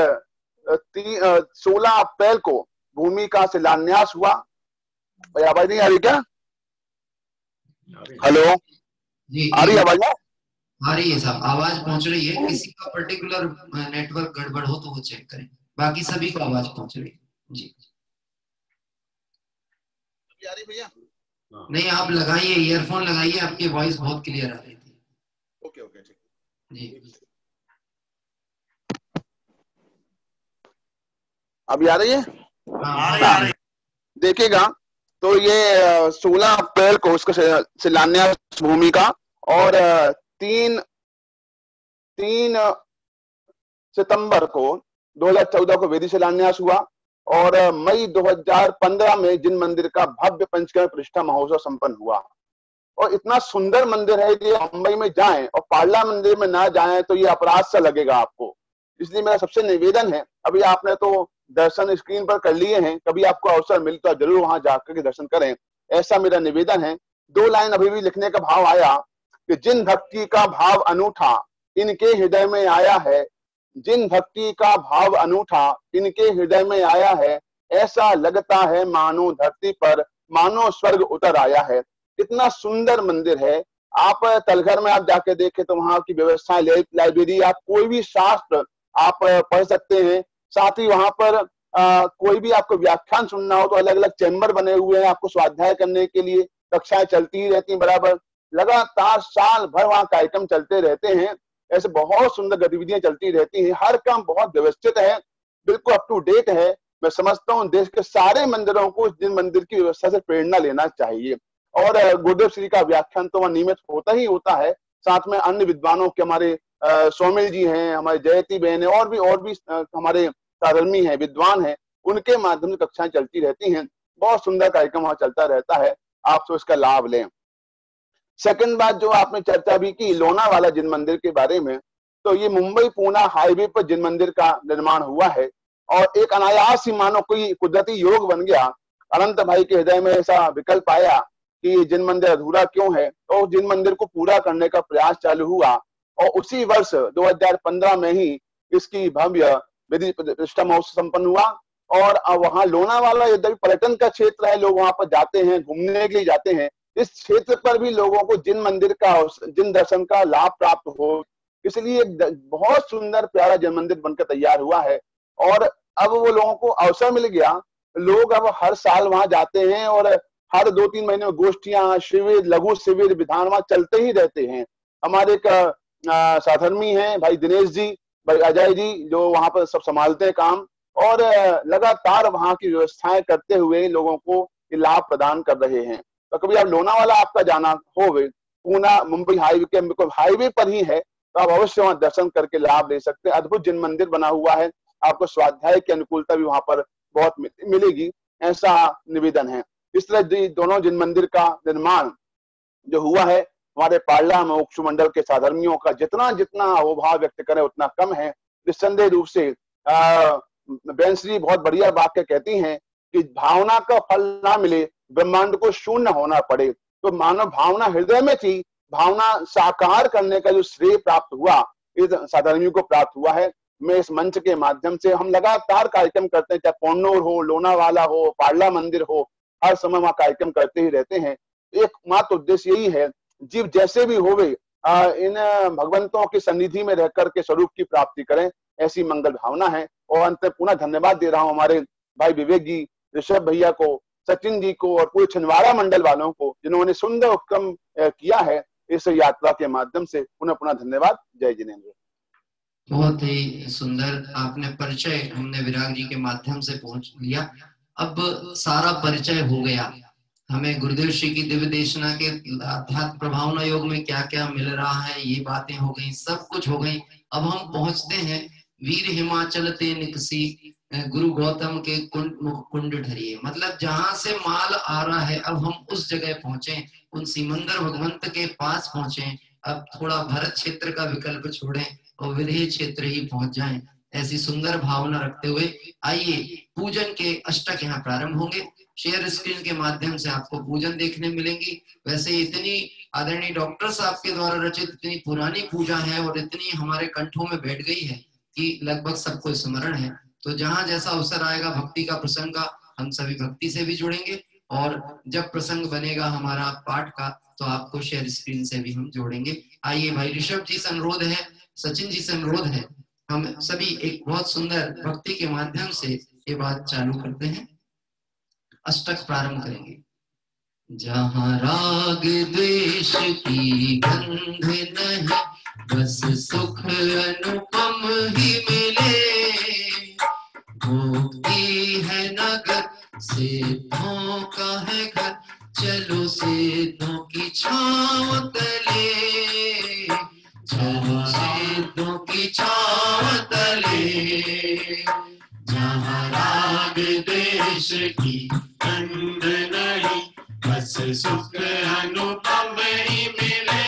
16 अप्रैल को भूमि का शिलान्यास हुआ। आवाज नहीं आ रही क्या? हेलो जी, आ रही आवाज? आ रही है साहब, आवाज पहुंच रही है। किसी का पर्टिकुलर नेटवर्क गड़बड़ हो तो वो चेक करें, बाकी सभी को आवाज पहुंच रही है जी। आ रही भैया? नहीं, आप लगाइए, ईयरफोन लगाइए, आपकी वॉइस बहुत क्लियर आ रही थी। ओके ओके ठीक जी। अभी आ रही है? हाँ, देखिएगा, तो ये 16 अप्रैल को उसका शिलान्यास भूमि का और 3 सितंबर को 2014 को वेदी शिलान्यास हुआ और मई 2015 में जिन मंदिर का भव्य पंचकर्म प्रतिष्ठा महोत्सव संपन्न हुआ। और इतना सुंदर मंदिर है कि मुंबई में जाएं और पार्ला मंदिर में ना जाएं तो ये अपराध सा लगेगा आपको। इसलिए मेरा सबसे निवेदन है, अभी आपने तो दर्शन स्क्रीन पर कर लिए हैं, कभी आपको अवसर मिले तो जरूर वहां जाकर के दर्शन करें, ऐसा मेरा निवेदन है। 2 लाइन अभी भी लिखने का भाव आया कि जिन भक्ति का भाव अनूठा इनके हृदय में आया है, जिन भक्ति का भाव अनूठा इनके हृदय में आया है, ऐसा लगता है मानो धरती पर मानो स्वर्ग उतर आया है। इतना सुंदर मंदिर है। आप तलघर में आप जाके देखें तो वहां की व्यवस्थाएं, लाइब्रेरी, आप कोई भी शास्त्र आप पढ़ सकते हैं। साथ ही वहां पर कोई भी आपको व्याख्यान सुनना हो तो अलग अलग चैम्बर बने हुए हैं आपको स्वाध्याय करने के लिए, कक्षाएं चलती ही रहती हैं बराबर, लगातार साल भर वहां कार्यक्रम चलते रहते हैं। ऐसे बहुत सुंदर गतिविधियां चलती रहती हैं, हर काम बहुत व्यवस्थित है, बिल्कुल अप टू डेट है। मैं समझता हूँ देश के सारे मंदिरों को जिन मंदिर की व्यवस्था से प्रेरणा लेना चाहिए। और गुरुदेव श्री का व्याख्यान तो वहां नियमित होता ही होता है, साथ में अन्य विद्वानों के, हमारे सौमिल जी हैं, हमारे जयती बहन है, और भी हमारे साधर्मी हैं, विद्वान हैं, उनके माध्यम से कक्षाएं चलती रहती हैं। बहुत सुंदर कार्यक्रम वहां चलता रहता है, आप तो इसका लाभ लें। सेकंड बात जो आपने चर्चा भी की लोनावाला जिन मंदिर के बारे में, तो ये मुंबई पूना हाईवे पर जिन मंदिर का निर्माण हुआ है और एक अनायास ही मानो कोई कुदरती योग बन गया। अनंत भाई के हृदय में ऐसा विकल्प आया कि जिन मंदिर अधूरा क्यों है, तो जिन मंदिर को पूरा करने का प्रयास चालू हुआ और उसी वर्ष 2015 में ही इसकी भव्य विधि प्रतिष्ठा महोत्सव संपन्न हुआ। और वहां लोनावाला यद्यपि पर्यटन का क्षेत्र है, लोग वहां पर जाते हैं, घूमने के लिए जाते हैं, इस क्षेत्र पर भी लोगों को जिन मंदिर का, जिन दर्शन का लाभ प्राप्त हो, इसलिए बहुत सुंदर प्यारा जिन मंदिर बनकर तैयार हुआ है। और अब वो लोगों को अवसर मिल गया, लोग अब हर साल वहां जाते हैं और हर 2-3 महीने में गोष्ठियां, शिविर, लघु शिविर, विधान वहां चलते ही रहते हैं। हमारे साधर्मी हैं भाई दिनेश जी, भाई अजय जी, जो वहां पर सब संभालते हैं काम, और लगातार वहां की व्यवस्थाएं करते हुए लोगों को लाभ प्रदान कर रहे हैं। तो कभी आप लोनावाला आपका जाना हो, पूना मुंबई हाईवे पर ही है, तो आप अवश्य वहां दर्शन करके लाभ ले सकते हैं। अद्भुत जिन मंदिर बना हुआ है, आपको स्वाध्याय की अनुकूलता भी वहां पर बहुत मिलेगी, ऐसा निवेदन है। इस तरह दोनों जिन मंदिर का निर्माण जो हुआ है, हमारे पार्ला मोक्ष मंडल के साधर्मियों का जितना जितना अहोभाव व्यक्त करे उतना कम है। निस्संदेह रूप से बहन श्री बहुत बढ़िया वाक्य कहती हैं कि भावना का फल ना मिले, ब्रह्मांड को शून्य होना पड़े। तो मानव भावना हृदय में थी, भावना साकार करने का जो श्रेय प्राप्त हुआ, इस साधर्मियों को प्राप्त हुआ है। मैं इस मंच के माध्यम से, हम लगातार कार्यक्रम करते हैं, चाहे पोन्नूर हो, लोनावाला हो, पार्ला मंदिर हो, हर समय वहां कार्यक्रम करते ही रहते हैं। एकमात्र उद्देश्य यही है, जीव जैसे भी होवे इन भगवंतों की सन्निधि में रहकर के स्वरूप की प्राप्ति करें, ऐसी मंगल भावना है। और अंत में पुनः धन्यवाद दे रहा हूं हमारे भाई विवेक जी, ऋषभ भैया को, सचिन जी को और पूरे छिंदवाड़ा मंडल वालों को, जिन्होंने सुंदर उपक्रम किया है इस यात्रा के माध्यम से। पुनः पुनः धन्यवाद। जय जिनेन्द्र। बहुत ही सुंदर आपने परिचय हमने विराग जी के माध्यम से पहुंच लिया। अब सारा परिचय हो गया, हमें गुरुदेव श्री की दिव्य देशना के अध्यात्म प्रभावना योग में क्या क्या मिल रहा है, ये बातें हो गई, सब कुछ हो गई। अब हम पहुंचते हैं वीर हिमाचल ते निकसी गुरु गौतम के कुंड ढरिए, मतलब जहां से माल आ रहा है, अब हम उस जगह पहुंचे, उन सीमंदर भगवंत के पास पहुंचे। अब थोड़ा भरत क्षेत्र का विकल्प छोड़ें और विदेह क्षेत्र ही पहुंच जाएं। ऐसी सुंदर भावना रखते हुए आइए, पूजन के अष्टक यहाँ प्रारंभ होंगे। शेयर स्क्रीन के माध्यम से आपको पूजन देखने मिलेंगी। वैसे इतनी आदरणीय डॉक्टर साहब के द्वारा रचित इतनी पुरानी पूजा है और इतनी हमारे कंठों में बैठ गई है कि लगभग सबको स्मरण है। तो जहां जैसा अवसर आएगा भक्ति का प्रसंग का, हम सभी भक्ति से भी जुड़ेंगे, और जब प्रसंग बनेगा हमारा पाठ का, तो आपको शेयर स्क्रीन से भी हम जोड़ेंगे। आइए भाई ऋषभ जी से अनुरोध है, सचिन जी से अनुरोध है, हम सभी एक बहुत सुंदर भक्ति के माध्यम से ये बात चालू करते हैं, अष्टक प्रारंभ करेंगे। जहाँ राग द्वेष की गंध नहीं, बस सुख अनुपम ही मिले, भोगती है नगर सिद्धों का है घर, चलो सिद्धों की छांव तले, चलो सिद्धों की छांव तले। जहाँ राग देश की गंध नहीं, बस सुख अनुपम ही मिले।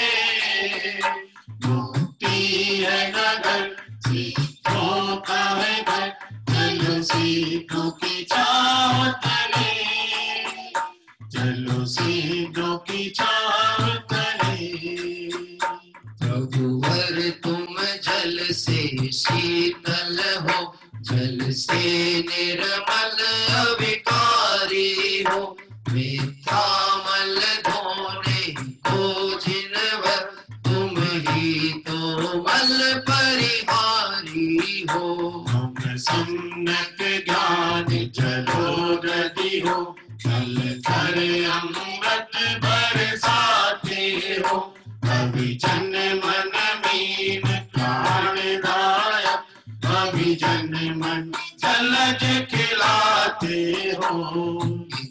मुक्ति है नगर सीधों का है घर, चलो सीधों की छाँव तले, चलो सीधों की छाँव तले। प्रभुवर तुम जल से शीतल हो, जल से निर्मल अविकारी हो, मिथ्यामल धोने को जिनवर तुम ही तो मल परिहारी हो। हम सम्यक ज्ञान जलोदधि हो, जल कर अमृत बरसाते हो, अभिजन मन मीन प्राणदायक, अभिजन मन जलज खिलाते हो।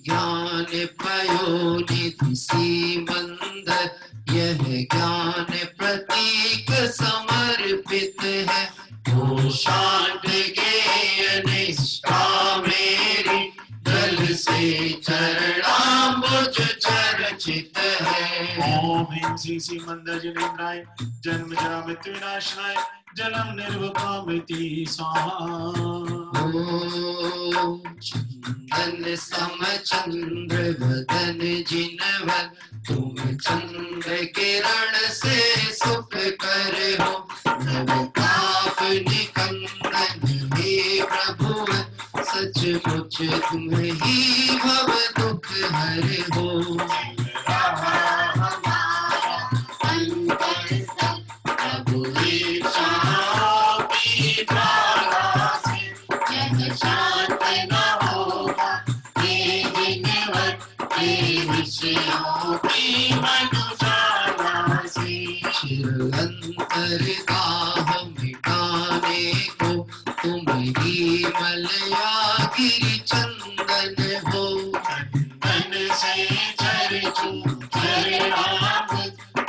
ज्ञान पयोनिधि सीमंदर, यह ज्ञान प्रतीक समर्पित है, वो शांत गेय निष्ठा मेरी, जल से चरणाम्बुज चर्चित है। ओम ह्रीं श्री श्री मंदर जनेन्द्राय जन्म जरा मृत्यु विनाशनाय जलम निर्वपामिति स्वाहा। ओम चंदन सम चंद्र वदन जिनवर, तुम चंद्र किरण से सुख कर हो, नवताप निकंदन हे प्रभु, सचमुच तुम ही भव दुख हर हो। अंतरगाह मिटाने को तुम ही मलयागिरी चंदन हो, चंदन से चर्चू चरणाम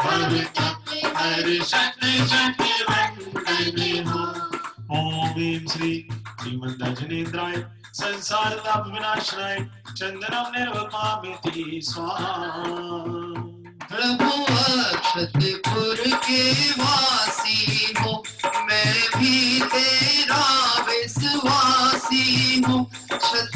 हर तप हर शत शत वंदन हो। ओम ह्रीं श्री श्रीमंद जनेन्द्राय संसार ताप विनाशनाय चंदनम निर्वपामिति स्वाहा। प्रभु अक्षतपुर के वासी हो, मैं भी तेरा विश्वासी हूँ, छत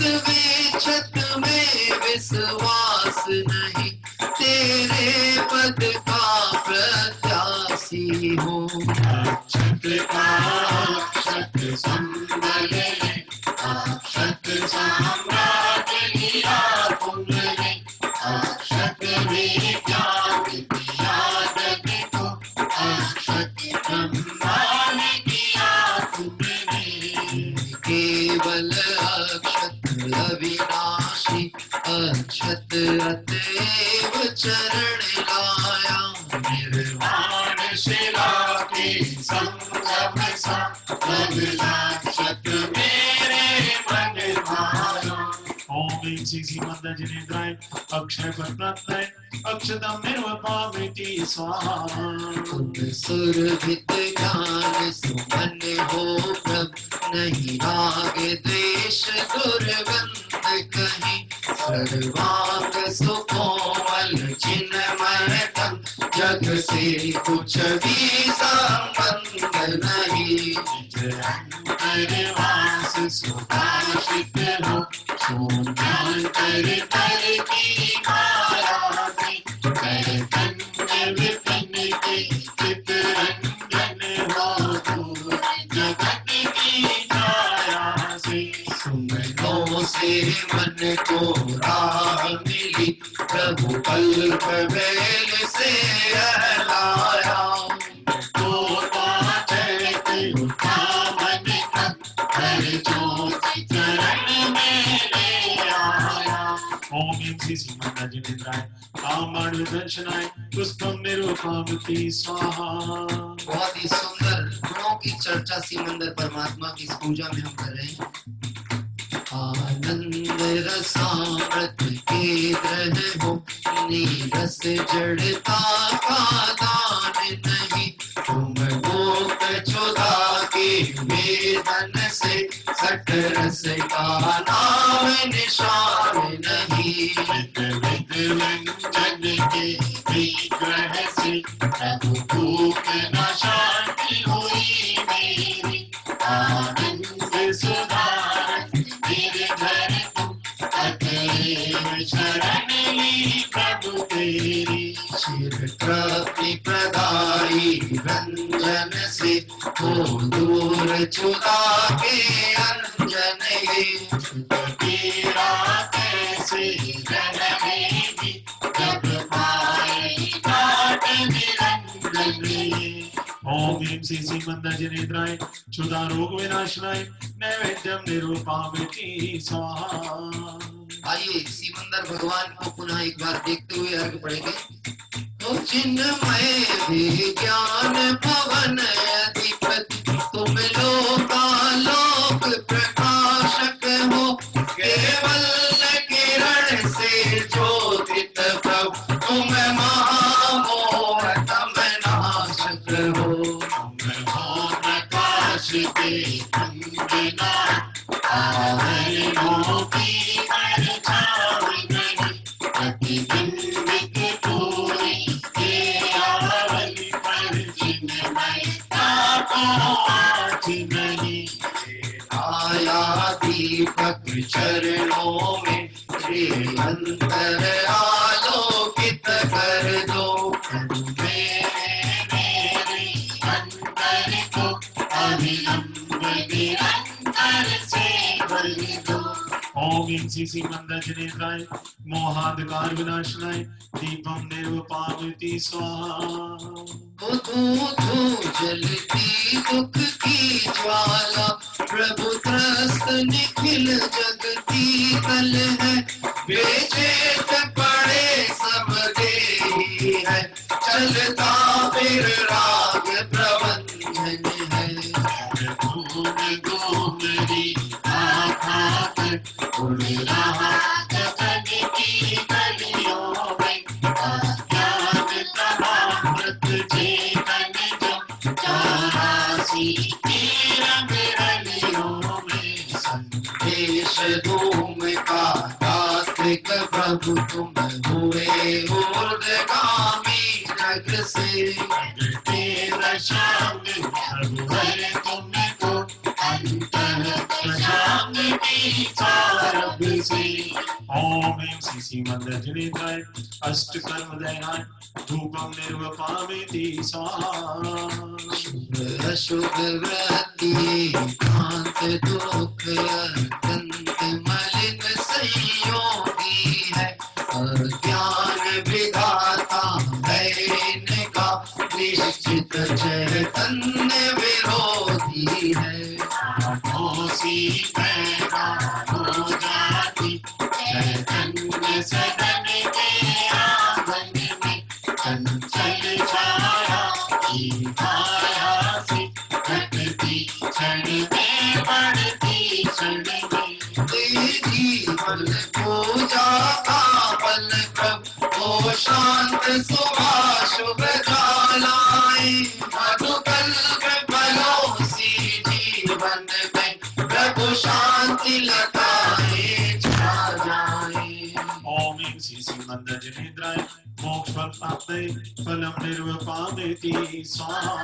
में विश्वास नहीं, तेरे पद का प्रत्याशी हूँ। अक्षत का अक्षत संबल, अक्षत साम्राट लिया तुमने, अक्षत विज्ञान किया जग को, अक्षत ब्रह्मांड किया तुमने। केवल अक्षत अविनाशी, अक्षत अतएव चरण लाया, निर्वाण शिला के संगम सा, अक्षत मेरे मन भाया। ओम ह्रीं श्री श्री मंदर जनेन्द्राय अक्षय पर प्राप्त है अक्षतम निर्वपामिति स्वाहा। तुम सुरभित ज्ञान सुमन हो प्रभ, नहीं राग द्वेष दुर्गंध कहीं, सर्वांग सुकोमल चिन्मय तन, जग से कुछ भी संबंध नहीं। अंतरवास सुभाषित हो, ज्ञान कर की माया थी, कर तन विपिन के चितरंजन हो तू, जगत की छाया से। सुमनों से मन को राह मिली, प्रभु कल्प बेल से लाया, ओम ह्रीं श्री श्रीमंद जनेन्द्राय कामाणु दर्शनाय पुष्पम निरूपमिति स्वाहा। बहुत ही सुंदर गुणों की चर्चा सिमंदर परमात्मा की इस पूजा में हम कर रहे हैं। आनंद रसामृत के ग्रह हो, नीरस जड़ता का दान नहीं, तुम मोक चुदा के वे धन से सट रस का नाम निशान नहीं। विध व्यंजन के विग्रह से प्रभु भूख न शांति हुई मेरी। आनंद सुधार गिरधर तुम अतएव शरण ली प्रभु तेरी। शिर तृप्ति प्रदाई रंजन से हो दूर छुड़ा के अंजन ये। तेरा कैसे रहेगी जब पाए काट निरंजन ये। ओम ह्रीं श्री श्री मंद जनेन्द्राय क्षुधा रोग विनाशनाय नैवेद्यम निरूपामिति स्वाहा। आइए सिमंदर भगवान को पुनः एक बार देखते हुए अर्घ पढ़ेंगे। तो चिन्मय विज्ञान भवन अधिपति तुम लोकालोक प्रकाशक हो। केवल किरण से ज्योतित प्रभु तुम महामोहतम नाशक हो। प्रकाश के अंजना आवरणों की परछाव नहीं। प्रतिबिंबित पूरी के आवल पर चिन्मय को आज नहीं। आया दीपक चरणों में श्रीअंतर आलोकित कर दो। मेरे अंतर को अविलंब निरंतर से भर दो। ओम ह्रीं श्री श्री मंद जनेन्द्राय मोहांधकार विनाशनाय दीपम निरूपामिति स्वाहा। धू जलती दुख की ज्वाला प्रभु त्रस्त निखिल जगती तल है। बेचैन पड़े सब देही है चलता फिर राग प्रबंधन है। गोमरी आँख उड़ रहा जगत की गलियों में। अज्ञान तमामृत चेतन जो 84 की रंग रलियों में। संदेश धूम का तात्विक प्रभु तुम हुए ऊर्ध्वगामी जग से। तेरा शांग भगवान तुमको अंतर शांग की सारभ से। ओम ह्रीं श्री श्री मंद जनेन्द्राय अष्ट कर्म दयाय धूपम निर्वपामिति स्वाहा। अशुभ वृत्ति कांत दुख अत्यंत मलिन संयोगी है। अज्ञान विधाता है इनका निश्चित चैतन्य विरोधी है। आँखों पैदा हो जाती चैतन्य सदन के आंगन में। चंचल छाया की माया से घटती क्षण में बढ़ती क्षण में। तेरी बल पूजा का बल प्रभु शांत सुबह शुभ ज्वालाएं। मधुकल्प फलों सी जीवन में प्रभु शांति लताएं छा जाएं। ओम ह्रीं श्री श्री मंद जनेन्द्राय मोक्ष फल प्राप्तये फलम निर्वपामिति स्वाहा।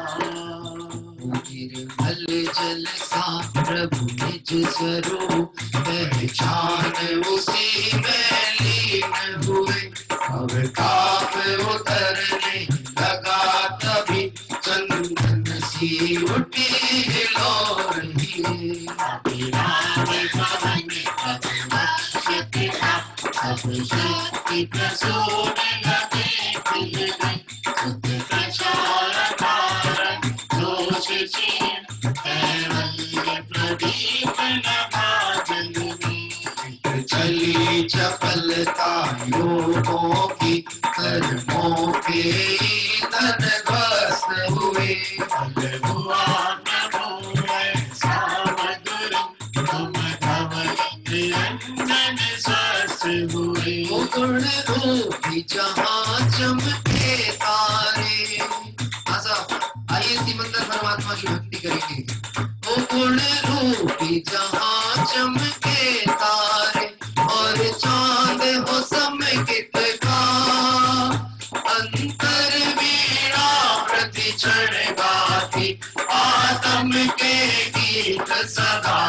निर्मल जल सा प्रभु निज स्वरूप पहचान उसी में लीन हुए। अब ताप उतरने लगा तभी चंदन सी उठी हिलो रही। अभिराम भवन अब शक्ति प्रसून लगे खिलने। शुद्ध प्रचार कारण दोष चीन कैवल्य प्रदीप नभा जल में। चली चपलता लोगों की कर्मों के ईंधन ध्वस्त हुए। हुआ प्रभु ऐसा मधुर तुम धवल निरंजन स्वस्थ हुए। गुण रूपी जहाँ चमके तारे। आइए सिमंदर परमात्मा की भक्ति करेंगे। ओ गुण रूपी जहाँ चमके तारे और चांद हो समेकित का अंतर वीणा प्रति क्षण गाती आत्म के गीत सदा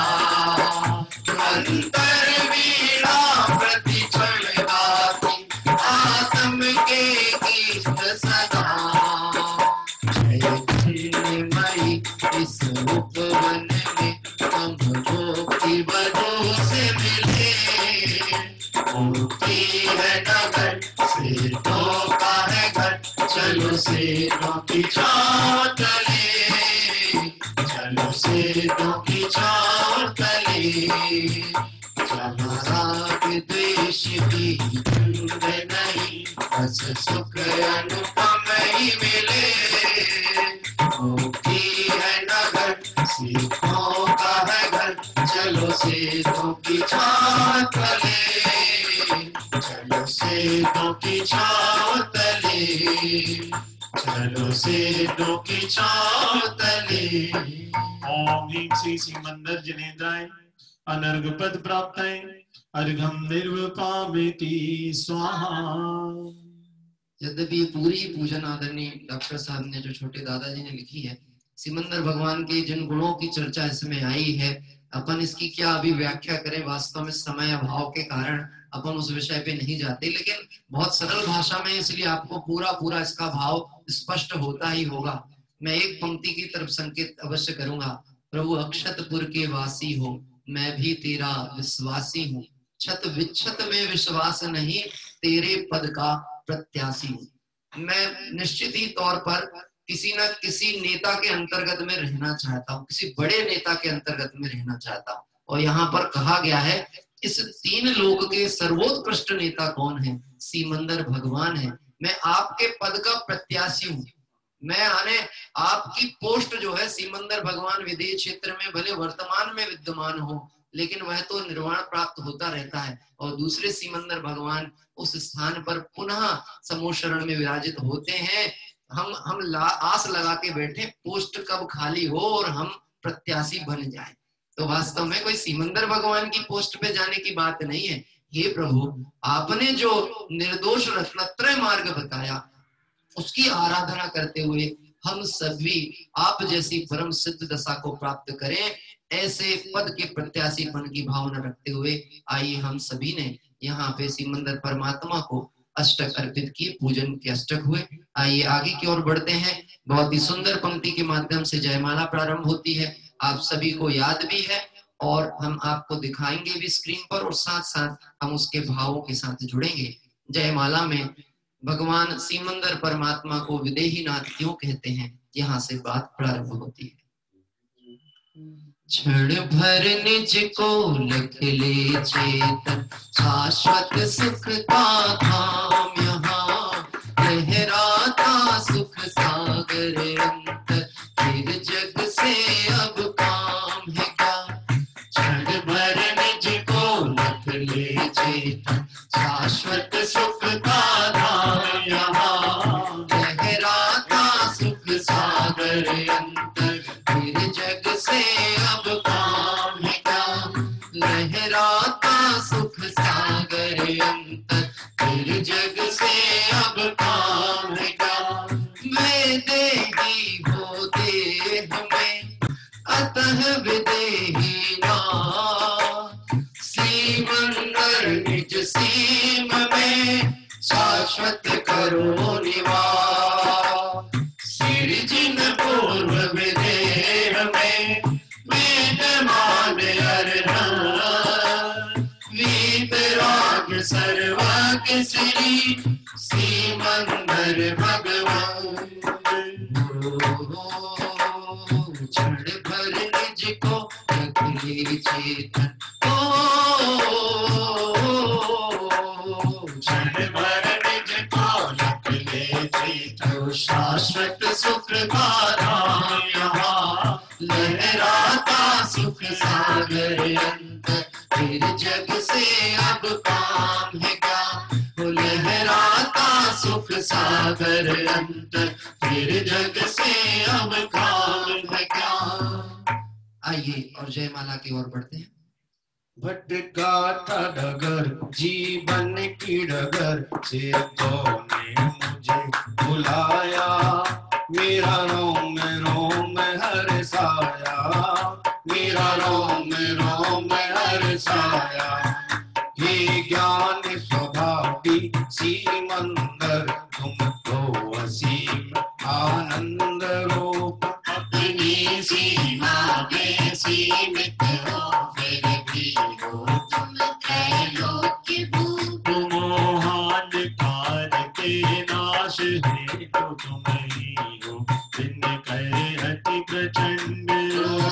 अंतर वीणा प्रति क्षण गाती आत्म के गीत सदा मई इस उपवन में हम गोपी बधू से मिले मुक्ति है नगर सेठों का है घर चलो सेठों की छाँव तले चलो सेठों की छाँव तले हमारा विदेश की धुंध नहीं बस सुख अनुपम ही मिले मुक्ति है नगर सीखों का है घर चलो सेठों की छाँव तले चलो सेठों की छाँव तले चलो सेठों की छाँव तले। ओम ह्रीं श्री श्रीमंदर जिनेन्द्राय अनर्घ पद प्राप्त है अर्घम निर्वपामिति स्वाहा। यद्यपि पूरी पूजन आदरणीय डॉक्टर साहब ने जो छोटे दादाजी ने लिखी है, सिमंदर भगवान के जिन गुणों की चर्चा इसमें आई है, अपन इसकी क्या अभी व्याख्या करें, वास्तव में समय अभाव के कारण अपन उस विषय पे नहीं जाते, लेकिन बहुत सरल भाषा में, इसलिए आपको पूरा इसका भाव स्पष्ट होता ही होगा। मैं एक पंक्ति की तरफ संकेत अवश्य करूंगा। प्रभु अक्षतपुर के वासी हो, मैं भी तेरा विश्वासी हूँ, छत विच्छत में विश्वास नहीं, तेरे पद का प्रत्याशी हूँ। मैं निश्चित ही तौर पर किसी न किसी नेता के अंतर्गत में रहना चाहता हूँ, किसी बड़े नेता के अंतर्गत में रहना चाहता हूँ। और यहाँ पर कहा गया है इस तीन लोक के सर्वोत्कृष्ट नेता कौन है? सिमंदर भगवान है। मैं आपके पद का प्रत्याशी हूँ। मैं आने आपकी पोस्ट जो है, सिमंदर भगवान विदेह क्षेत्र में भले वर्तमान में विद्यमान हो, लेकिन वह तो निर्वाण प्राप्त होता रहता है, और दूसरे सिमंदर भगवान उस स्थान पर पुनः समोशरण में विराजित होते हैं। हम आस लगा के बैठे पोस्ट कब खाली हो और हम प्रत्याशी बन जाए। तो वास्तव में कोई सिमंदर भगवान की पोस्ट पे जाने की बात नहीं है। हे प्रभु, आपने जो निर्दोष रत्नत्रय मार्ग बताया, उसकी आराधना करते हुए हम सभी आप जैसी परम सिद्ध दशा को प्राप्त करें, ऐसे पद के प्रत्याशीपन की भावना रखते हुए आइए हम सभी ने यहाँ पे सिमंदर परमात्मा को अष्टक अर्पित किए, पूजन के अष्टक हुए। आइए आगे की ओर बढ़ते हैं। बहुत ही सुंदर पंक्ति के माध्यम से जयमाला प्रारंभ होती है, आप सभी को याद भी है और हम आपको दिखाएंगे भी स्क्रीन पर, और साथ साथ हम उसके भावों के साथ जुड़ेंगे। जयमाला में भगवान सिमंदर परमात्मा को विदेही नाथ क्यों कहते हैं, यहाँ से बात प्रारंभ होती है। क्षण भर निज को लख ले चेतन, शाश्वत सुख का धाम यहाँ, लहराता सुख सागर अंतर, फिर जग से अब काम है क्या। क्षण भर निज को लख ले चेतन, शाश्वत सुख का धाम यहाँ, लहराता सुख सागर अंतर, फिर जग से अब काम है क्या। लहराता सुख सागर अंतर, फिर जग से अब काम है क्या। वे देही हो देह में, अतः विदेही ना, सिमंदर निज सीम में, शाश्वत करो निवास। सिरजिन पूर्व विदेह में, विद्यमान वीतराग सर्वाग श्री सिमंदर भगवान। क्षण भर निज को रख ले चेतन, क्षण भर निज को रख ले चेतन, शाश्वत सुख का धाम यहाँ, लहराता सुख सागर अंतर, फिर जग से अब काम है क्या। लहराता सुख सागर अंतर, फिर जग से अब काम है क्या। आइए और जयमाला की ओर बढ़ते हैं। भटका था डगर जीवन की डगर से तूने मुझे बुलाया, मेरा रोम रोम हर्षाया, मेरा रोम रोम हर्षाया। हे ज्ञान स्वभावी सीमंदर तुम तो असीम आनंद रूप, अपनी सीमा में सीमित हो फिर भी हो तुम त्रैलोक्य भूत। मोहान काल के नाश हेतु तुम ही हो, दिन करे अति प्रचंड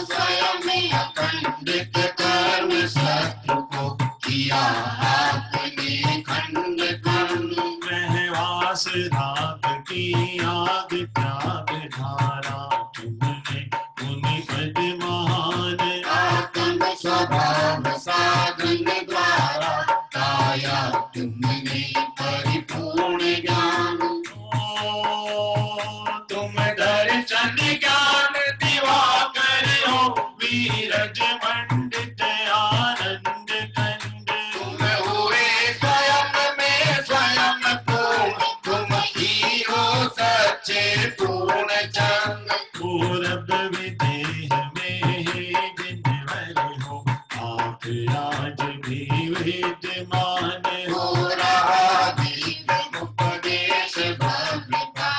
स्वयं अखंडित कर्म शत्रु को किया आपने खंड खंड। रहवास राग की आग त्याग धारा तुमने मुनि पद महान, आत्म स्वभाव साधन द्वारा काया तुमने परिपूर्ण ज्ञान। तुम दर्शन ज्ञान दिवाकर हो, वीरज मंडित आनंद कंड। तुम हुए स्वयं में स्वयं पूर्ण, तुम ही हो सच्चे पूर्ण चंद। पूरब विदेह में हे जिनवर हो, आप आज भी विद्यमान हो रहा दीप उपदेश भव्यता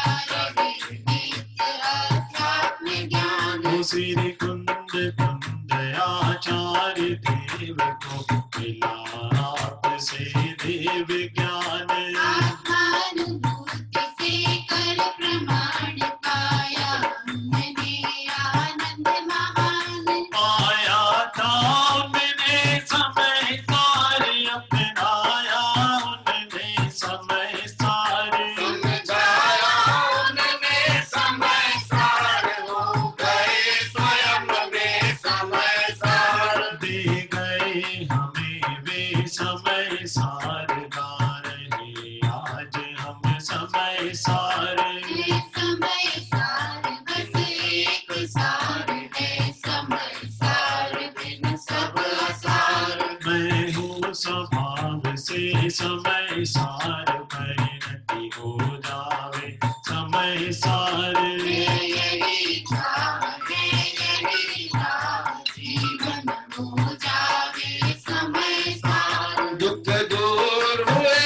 अध्यात्म ज्ञान। श्री कुंद कुंद आचार्य देव को मिला आपसे देव ज्ञान। आत्मानुभूति से कर प्रमाण पाया, उन्होंने आनंद महान पाया था। उन्होंने समय सारे अपनाया, उन्होंने समय सारे समझाया, उन्होंने समय सारे हो गए स्वयं में समय सार। दे गए हमें वे समय सार गा रहे आज हम समय सार। समय सार बस एक सार है, समय सार बिन सब असार। मैं हूँ स्वभाव से समय सार, परिणति हो जावे समय सार। यही चाह यही राह, जीवन हो जावे समय सार। दुख दूर हुए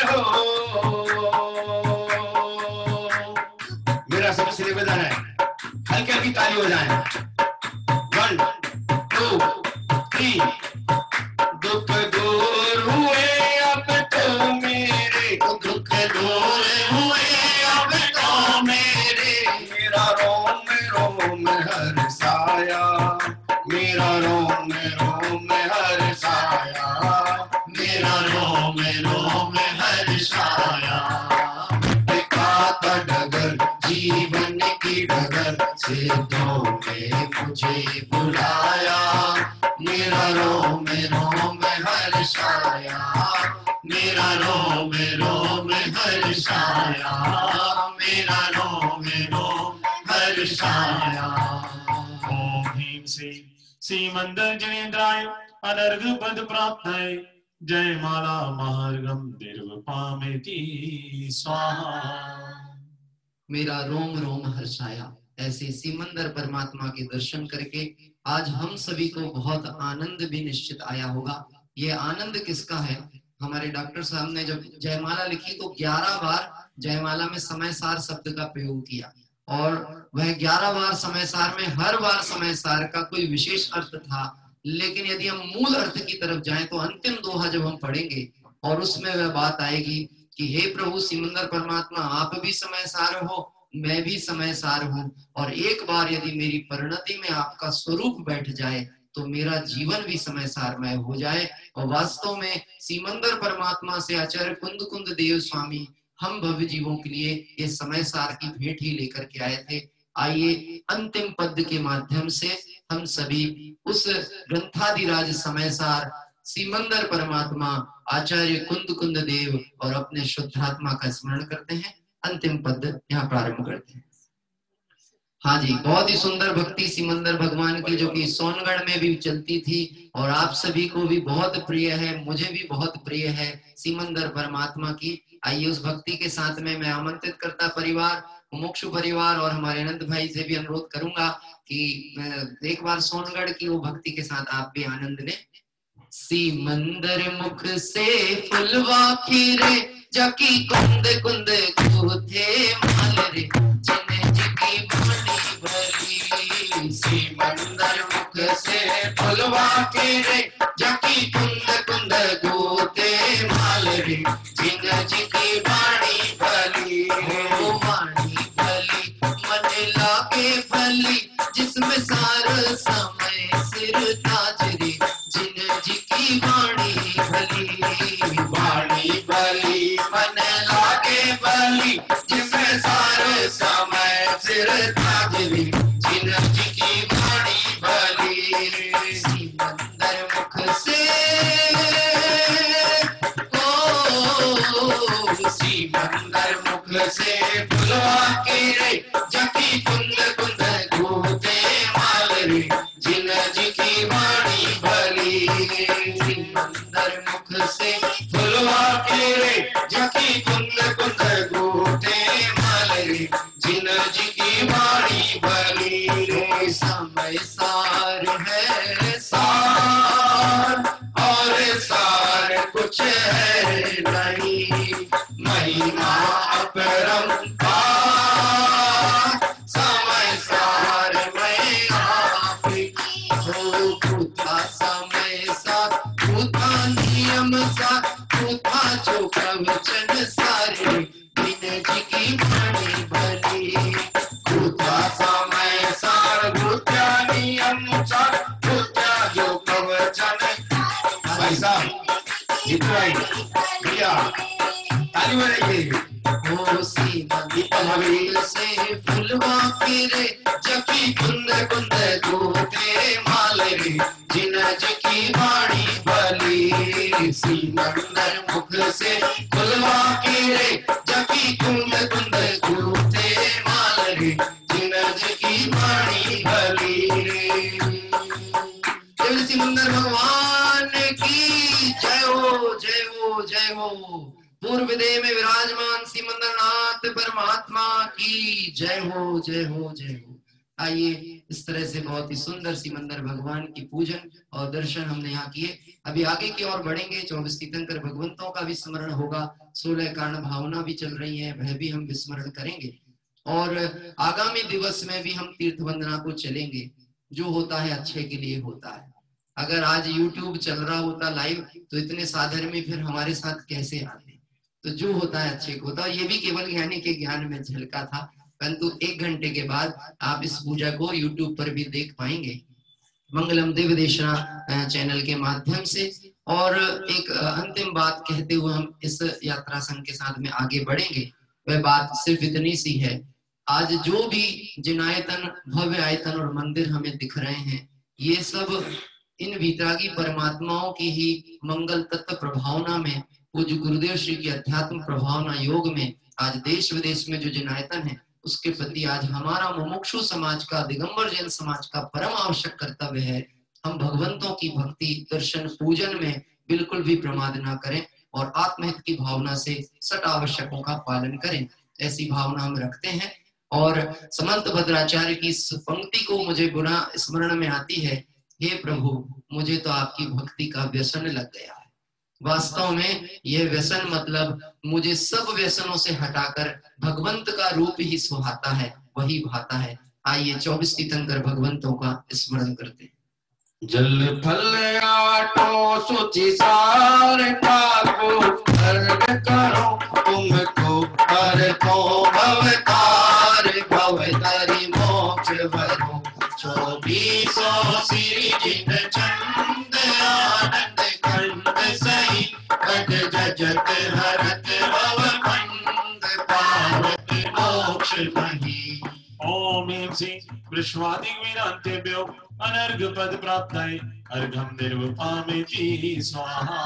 हो, मेरा सबसे निवेदन है हल्की हल्की ताली हो जाए। 1 2 3। दुख दूर हुए अब तो मेरे, दुख दूर हुए अब तो मेरे। मेरा रोम रोम हर्षाया, मेरा रोम रोम हर्षाया, मेरा रोम रोम हर्षाया। भटका था डगर जीवन की डगर से तूने मुझे बुलाया, मेरा रोम रोम हर्षाया, मेरा रोम रोम हर्षाया, मेरा रोम रोम हर्षाया। ओम ह्रीं श्री सीमंदर जनेन्द्राय अनर्घ पद प्राप्त है, जय माला महार्घम निर्वपामेति स्वाहा। मेरा रोम रोम हर्षाया। ऐसे सीमंदर परमात्मा के दर्शन करके आज हम सभी को बहुत आनंद भी निश्चित आया होगा। ये आनंद किसका है? हमारे डॉक्टर साहब ने जब जयमाला लिखी तो 11 बार जयमाला में समय सार शब्द का प्रयोग किया, और वह 11 बार समय सार में हर बार समय सार का कोई विशेष अर्थ था। लेकिन यदि हम मूल अर्थ की तरफ जाएं तो अंतिम दोहा जब हम पढ़ेंगे और उसमें वह बात आएगी कि हे प्रभु सिमंदर परमात्मा, आप भी समय सार हो, मैं भी समय सार हूँ, और एक बार यदि मेरी परिणति में आपका स्वरूप बैठ जाए तो मेरा जीवन भी समय सारमय हो जाए। और वास्तव में सिमंदर परमात्मा से आचार्य कुंद कुंद देव स्वामी हम भव्य जीवों के लिए ये समय सार की भेंट ही लेकर के आए थे। आइए अंतिम पद के माध्यम से हम सभी उस ग्रंथाधिराज समय सार सिमंदर परमात्मा आचार्य कुंद कुंद देव और अपने शुद्धात्मा का स्मरण करते हैं। अंतिम पद यहाँ प्रारंभ करते हैं। हाँ जी, बहुत ही सुंदर भक्ति सिमंदर भगवान की, जो कि सोनगढ़ में भी चलती थी और आप सभी को भी बहुत प्रिय है, मुझे भी बहुत प्रिय है सिमंदर परमात्मा की। आइए उस भक्ति के साथ में मैं आमंत्रित करता परिवार, मुमुक्षु परिवार और हमारे अनंत भाई से भी अनुरोध करूंगा कि एक बार सोनगढ़ की वो भक्ति के साथ आप भी आनंद लें। सिमंदर मुख से फुलवा खीरे, जाकी कुंद कुंद कूथे माल रे, जिन जिकी बानी भली। सिमंदर मुख से फुलवा खीरे, जाकी कुंद कुंद कूथे माल रे, जिन जिकी बानी भली। ओ बानी भली मन लागे भली, जिसमें सार समय सिर ताज रे, जिन जिकी बाणी भली। बाणी भली मन लागे भली, जिसमें सारे समय सिर ताज रे, जिन जिकी बाणी भली। सिमंदर मुख से सिमंदर मुख से फुलवा खीरे, जाकी कुंद कुंद कूथे माल रे, जिन जिकी बाणी भली। सिमंदर मुख से फुलवा खीरे, जाकी कुंद कुंद कूथे माल रे, जिन जिकी बाणी भली। समय सार है सार और सार कुछ है नहीं, महिमा अपरंपार। समय सार मैं आपकी हो, था समय सा था नियम सा, था जो प्रवचन सारे, बिन जी की बाणी भली। भूता समय सार भूत्या नियम सार, भूत्या जो प्रवचन। भाई साहब भैया ताली बजाइए। ओ सिमंदर से फुलवा खीरे, जाकी कुंद कुंद कूथे माल रे, जिन जिकी बाणी भली। सिमंदर मुख से फुलवा खीरे, जाकी कुंद कुंद कूथे माल रे, जिन जिकी बाणी भली। केवल सिमंदर भगवान की जय हो, जय हो, जय हो। पूर्व देह में विराजमान सिमंदर नाथ परमात्मा की जय हो, जय हो, जय हो। आइए इस तरह से बहुत ही सुंदर सिमंदर भगवान की पूजन और दर्शन हमने यहाँ किए। अभी आगे की ओर बढ़ेंगे, 24 तीर्थंकर भगवंतों का भी स्मरण होगा, 16 कारण भावना भी चल रही है, वह भी हम विस्मरण करेंगे। और आगामी दिवस में भी हम तीर्थ वंदना को चलेंगे। जो होता है अच्छे के लिए होता है। अगर आज YouTube चल रहा होता लाइव, तो इतने साधर्मी फिर हमारे साथ कैसे आते। तो जो होता है अच्छे को होता है। ये भी केवल ज्ञानी के ज्ञान में झलका था, परंतु 1 घंटे के बाद आप इस पूजा को YouTube पर भी देख पाएंगे, मंगलम दिव्य देशना चैनल के माध्यम से। और एक अंतिम बात कहते हुए हम इस यात्रा संघ के साथ में आगे बढ़ेंगे। वह बात सिर्फ इतनी सी है, आज जो भी जिन आयतन, भव्य आयतन और मंदिर हमें दिख रहे हैं, ये सब इन वितरागी परमात्माओं की ही मंगल तत्व प्रभावना में, पूज्य गुरुदेव श्री की अध्यात्म प्रभावना योग में आज देश विदेश में जो जिन आयतन है, उसके प्रति आज हमारा मुमुक्षु समाज का, दिगंबर जैन समाज का परम आवश्यक कर्तव्य है। हम भगवंतों की भक्ति, दर्शन, पूजन में बिल्कुल भी प्रमाद ना करें और आत्महित की भावना से सट आवश्यकों का पालन करें। ऐसी भावना हम रखते हैं। और समंत भद्राचार्य की इस पंक्ति को मुझे गुना स्मरण में आती है, हे प्रभु मुझे तो आपकी भक्ति का व्यसन लग गया है। वास्तव में यह व्यसन मतलब मुझे सब व्यसनों से हटाकर भगवंत का रूप ही सुहाता है, वही भाता है। आइए 24 तीर्थंकर भगवंतों का स्मरण करते हैं। जल फल आटो सुचि सार ठाको, अर्घ करो तुमको हर को भवतार, भवतारी मोक्ष भरो 24 श्री जिन चंद आनंद कंद सही, पद जजत हरत भव कंद पावत मोक्ष मही। ओम ह्रीं श्रीं वृषवादिक वीरांतेभ्यो अनर्घ पद प्राप्ताय अर्घम निर्वपामेति स्वाहा।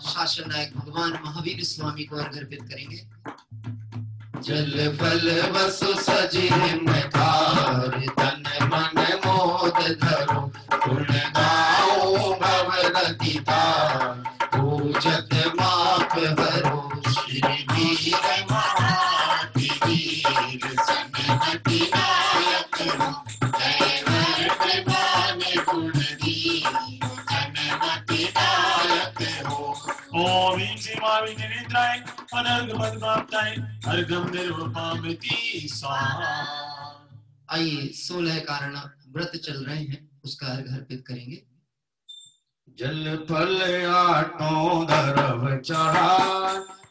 शासन नायक भगवान महावीर स्वामी को अर्घ अर्पित करेंगे। जल फल वसु सजिल मकार तन मन मोद धरो गुण गाओ भवरति तार पूजत माप हरो श्री वीर महाति वीर सन्मति नायक हो जय वर्धमान गुण दीन सन्मति नायक हो। ओम ह्रीं श्रीं विनिद्राय अनर्घ प्राप्ताय अर्घम निर्वपामिति स्वाहा। आइए 16 कारण व्रत चल रहे हैं उसका अर्घ अर्पित करेंगे। जल फल आठों धरव चढ़ा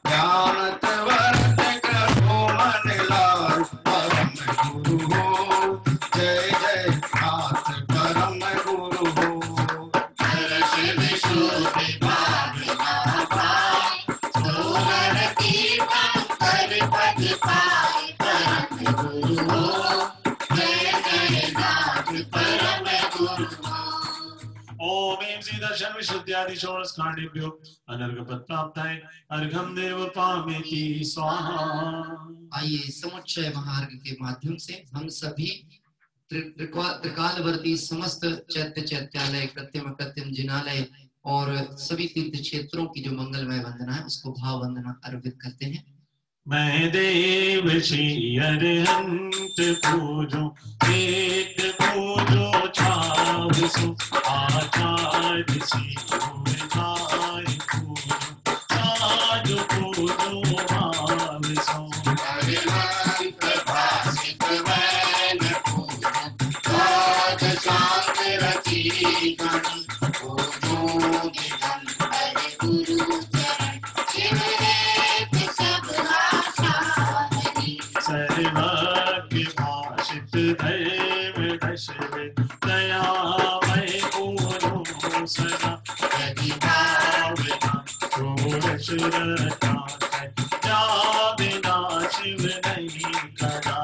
ज्ञानत वर्त करो मन लाल परम गुरु हो जय जय नाथ परम गुरु हो। हर्ष विशोभ भावना पाए सोहर कीर्तन कर पद पाए परम गुरु हो जय जय नाथ परम गुरु हो। ओम ह्रीं श्री दर्शन विशुद्ध्यादि षोडश कांडेभ्यो अनर्घ पद प्राप्ताय अर्घम निर्वपामिति स्वाहा। आइए समुच्चय महार्घ के माध्यम से हम सभी त्रिकालवर्ती समस्त चैत्य चैत्यालय कृत्रिम कृत्रिम जिनालय और सभी तीर्थ क्षेत्रों की जो मंगलमय वंदना है उसको भाव वंदना अर्पित करते हैं। मैं देव श्री अरहंत पूजो वेद पूजो छावसु आचार्य श्री पूजाय पूजो साधु पूजो भावसु अरिहंत भासित वैन पूजो राज शांत रची गण पूजो दिगंबर गुरु चरण शिवरेत सब आशावनी सर्वज्ञ भाषित दैव दशरथ दयामय पूरो सदा यदि भावना षोडश रत्नात्रय या बिना शिव नहीं कदा।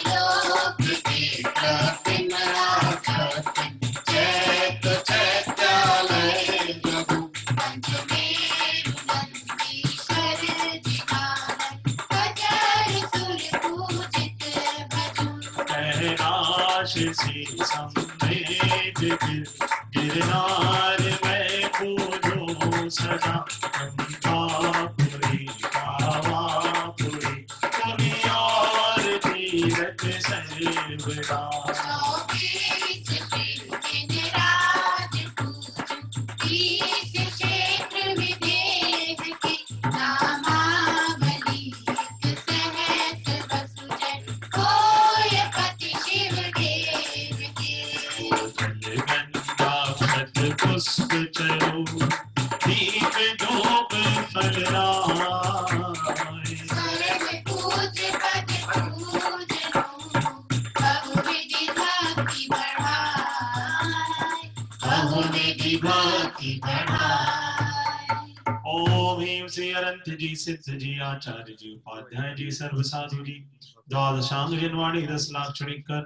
लोक के कृतिन आकृतिन चैत्य चैत्यालय प्रभु पंचमेरु नंदीश्वर जिनालय कचर सुर पूजित भजु कैलाश से समेत गिरनार में पूजो सदा अंबापुरी पावापुरी पुनियार तीरथ सर्वदा। चौबीस शिव निराज पूजु 30 क्षेत्र विदेह के नामावली एक सहस्र वसुजन होय पति शिव देव के। गंगा व्रत पुष्प चरो दीप धूप फलराय सर्व पूज पद पूजनो बहुविधि भक्ति बढ़ाए बहुविधि भक्ति बढ़ाए। ओम ह्रीं श्री अनंत जी सिद्ध जी आचार्य जी उपाध्याय जी सर्व साधु जी द्वादशांग जनवाणी 10 लाख क्षणिकर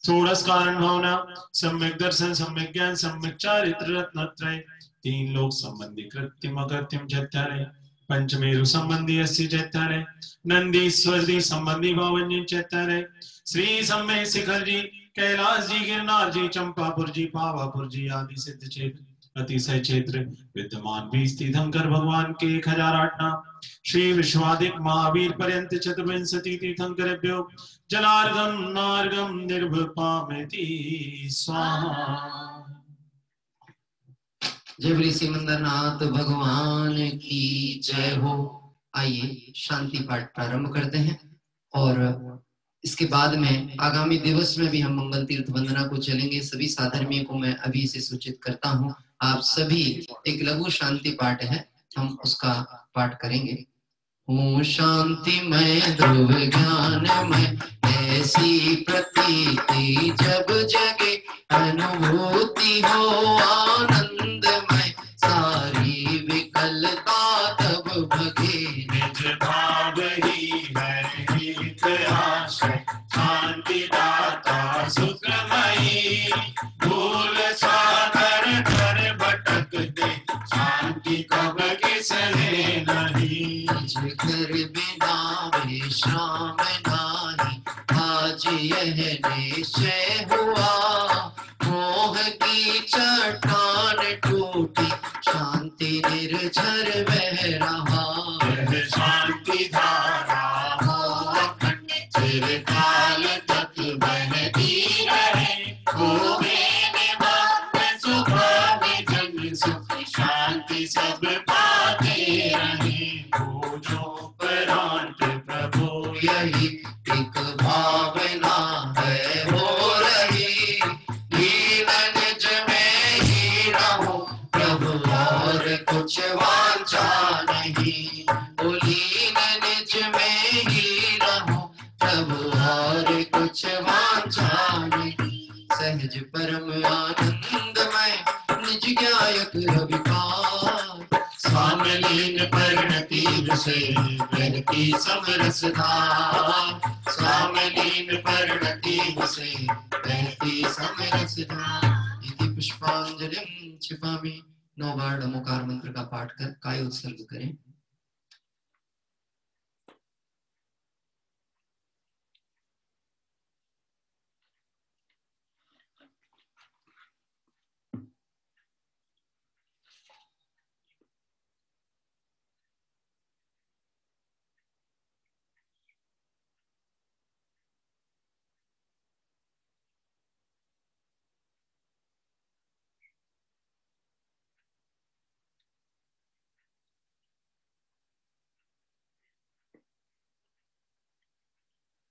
षोडश कारण भावना सम्यक दर्शन सम्यक ज्ञान सम्यक चारित्र रत्नत्रय 3 लोक संबंधी कृत्रिम अकृत्रिम चैत्यालय पंचमेरु संबंधी 80 चैत्यालय नंदीश्वर संबंधी 52 चैत्यालय श्री सम्य शिखर जी कैलाश जी गिरनार जी चंपापुर जी पावापुर जी आदि सिद्ध क्षेत्र अतिशय क्षेत्र विद्यमान 20 तीर्थंकर भगवान के 1008 नाम श्री विश्वादिक महावीर पर्यंत चतुर्विंशति तीर्थंकरेभ्यो जलार्घम नार्घम निर्वपामिति स्वाहा। जय बोले सिमंदरनाथ भगवान की जय हो। आइए शांति पाठ प्रारंभ करते हैं और इसके बाद में आगामी दिवस में भी हम मंगल तीर्थ वंदना को चलेंगे। सभी साधर्मियों को मैं अभी से सूचित करता हूँ, आप सभी एक लघु शांति पाठ है, हम उसका पाठ करेंगे। ओम शांतिमय ध्रुव ज्ञानमय ऐसी प्रतीति जब जगे अनुभूति हो आनंदमय सारी विकलता तब भगे निज भाव ही है हित आश्रय शांति दाता सुखमयी भूल सागर कर भटक दे शांति कब किसने नहीं घर बिना विश्राम निश्चय हुआ, मोह की चट्टान टूटी, शांति निर्झर बह रहा। यह शांति धारा अखंड चिरकाल तक बहती रहे, होवे निवास सुखावे जन सुख, शांति सब पाते रहे। पूजोपरांत प्रभु यही एक भावना है हो रही, लीन निज में ही रहो प्रभु और कुछ वांछा नहीं। ओ लीन निज में ही रहो प्रभु और कुछ वांछा नहीं। सहज परम आनंदमय निज गायक रविकार, स्वामलीन परिणति से बहती समरसधार, स्वामलीन परिणति से बहती समरसधार। इति पुष्पांजलिं क्षिपामि। 9 बार नमोकार मंत्र का पाठ कर काय उत्सर्ग करें।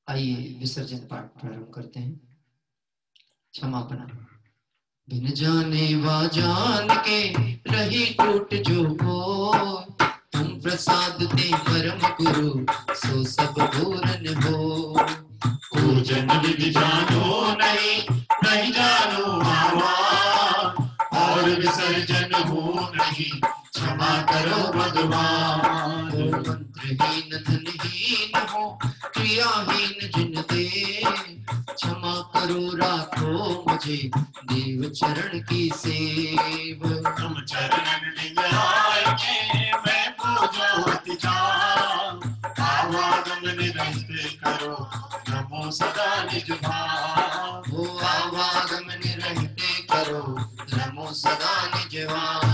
आइए विसर्जन पाठ प्रारंभ करते हैं। क्षमापना। बिन जाने वा जान के रही टूट जो हो, तुम प्रसाद ते परम गुरु सो सब पूरन हो। पूजन विधि जानो नहीं, नहीं जानो आवाज, और विसर्जन हो नहीं, क्षमा करो भगवान। मंत्रहीन धनहीन हो, क्रियाहीन जिन दे, क्षमा करो राखो मुझे देव चरण की सेव। तुम चरण लिंग आए के मैं पूजो अति चाव, आवागमन रहते करो नमो सदा निज भाव। वो आवागमन रहते करो नमो सदा निज भाव।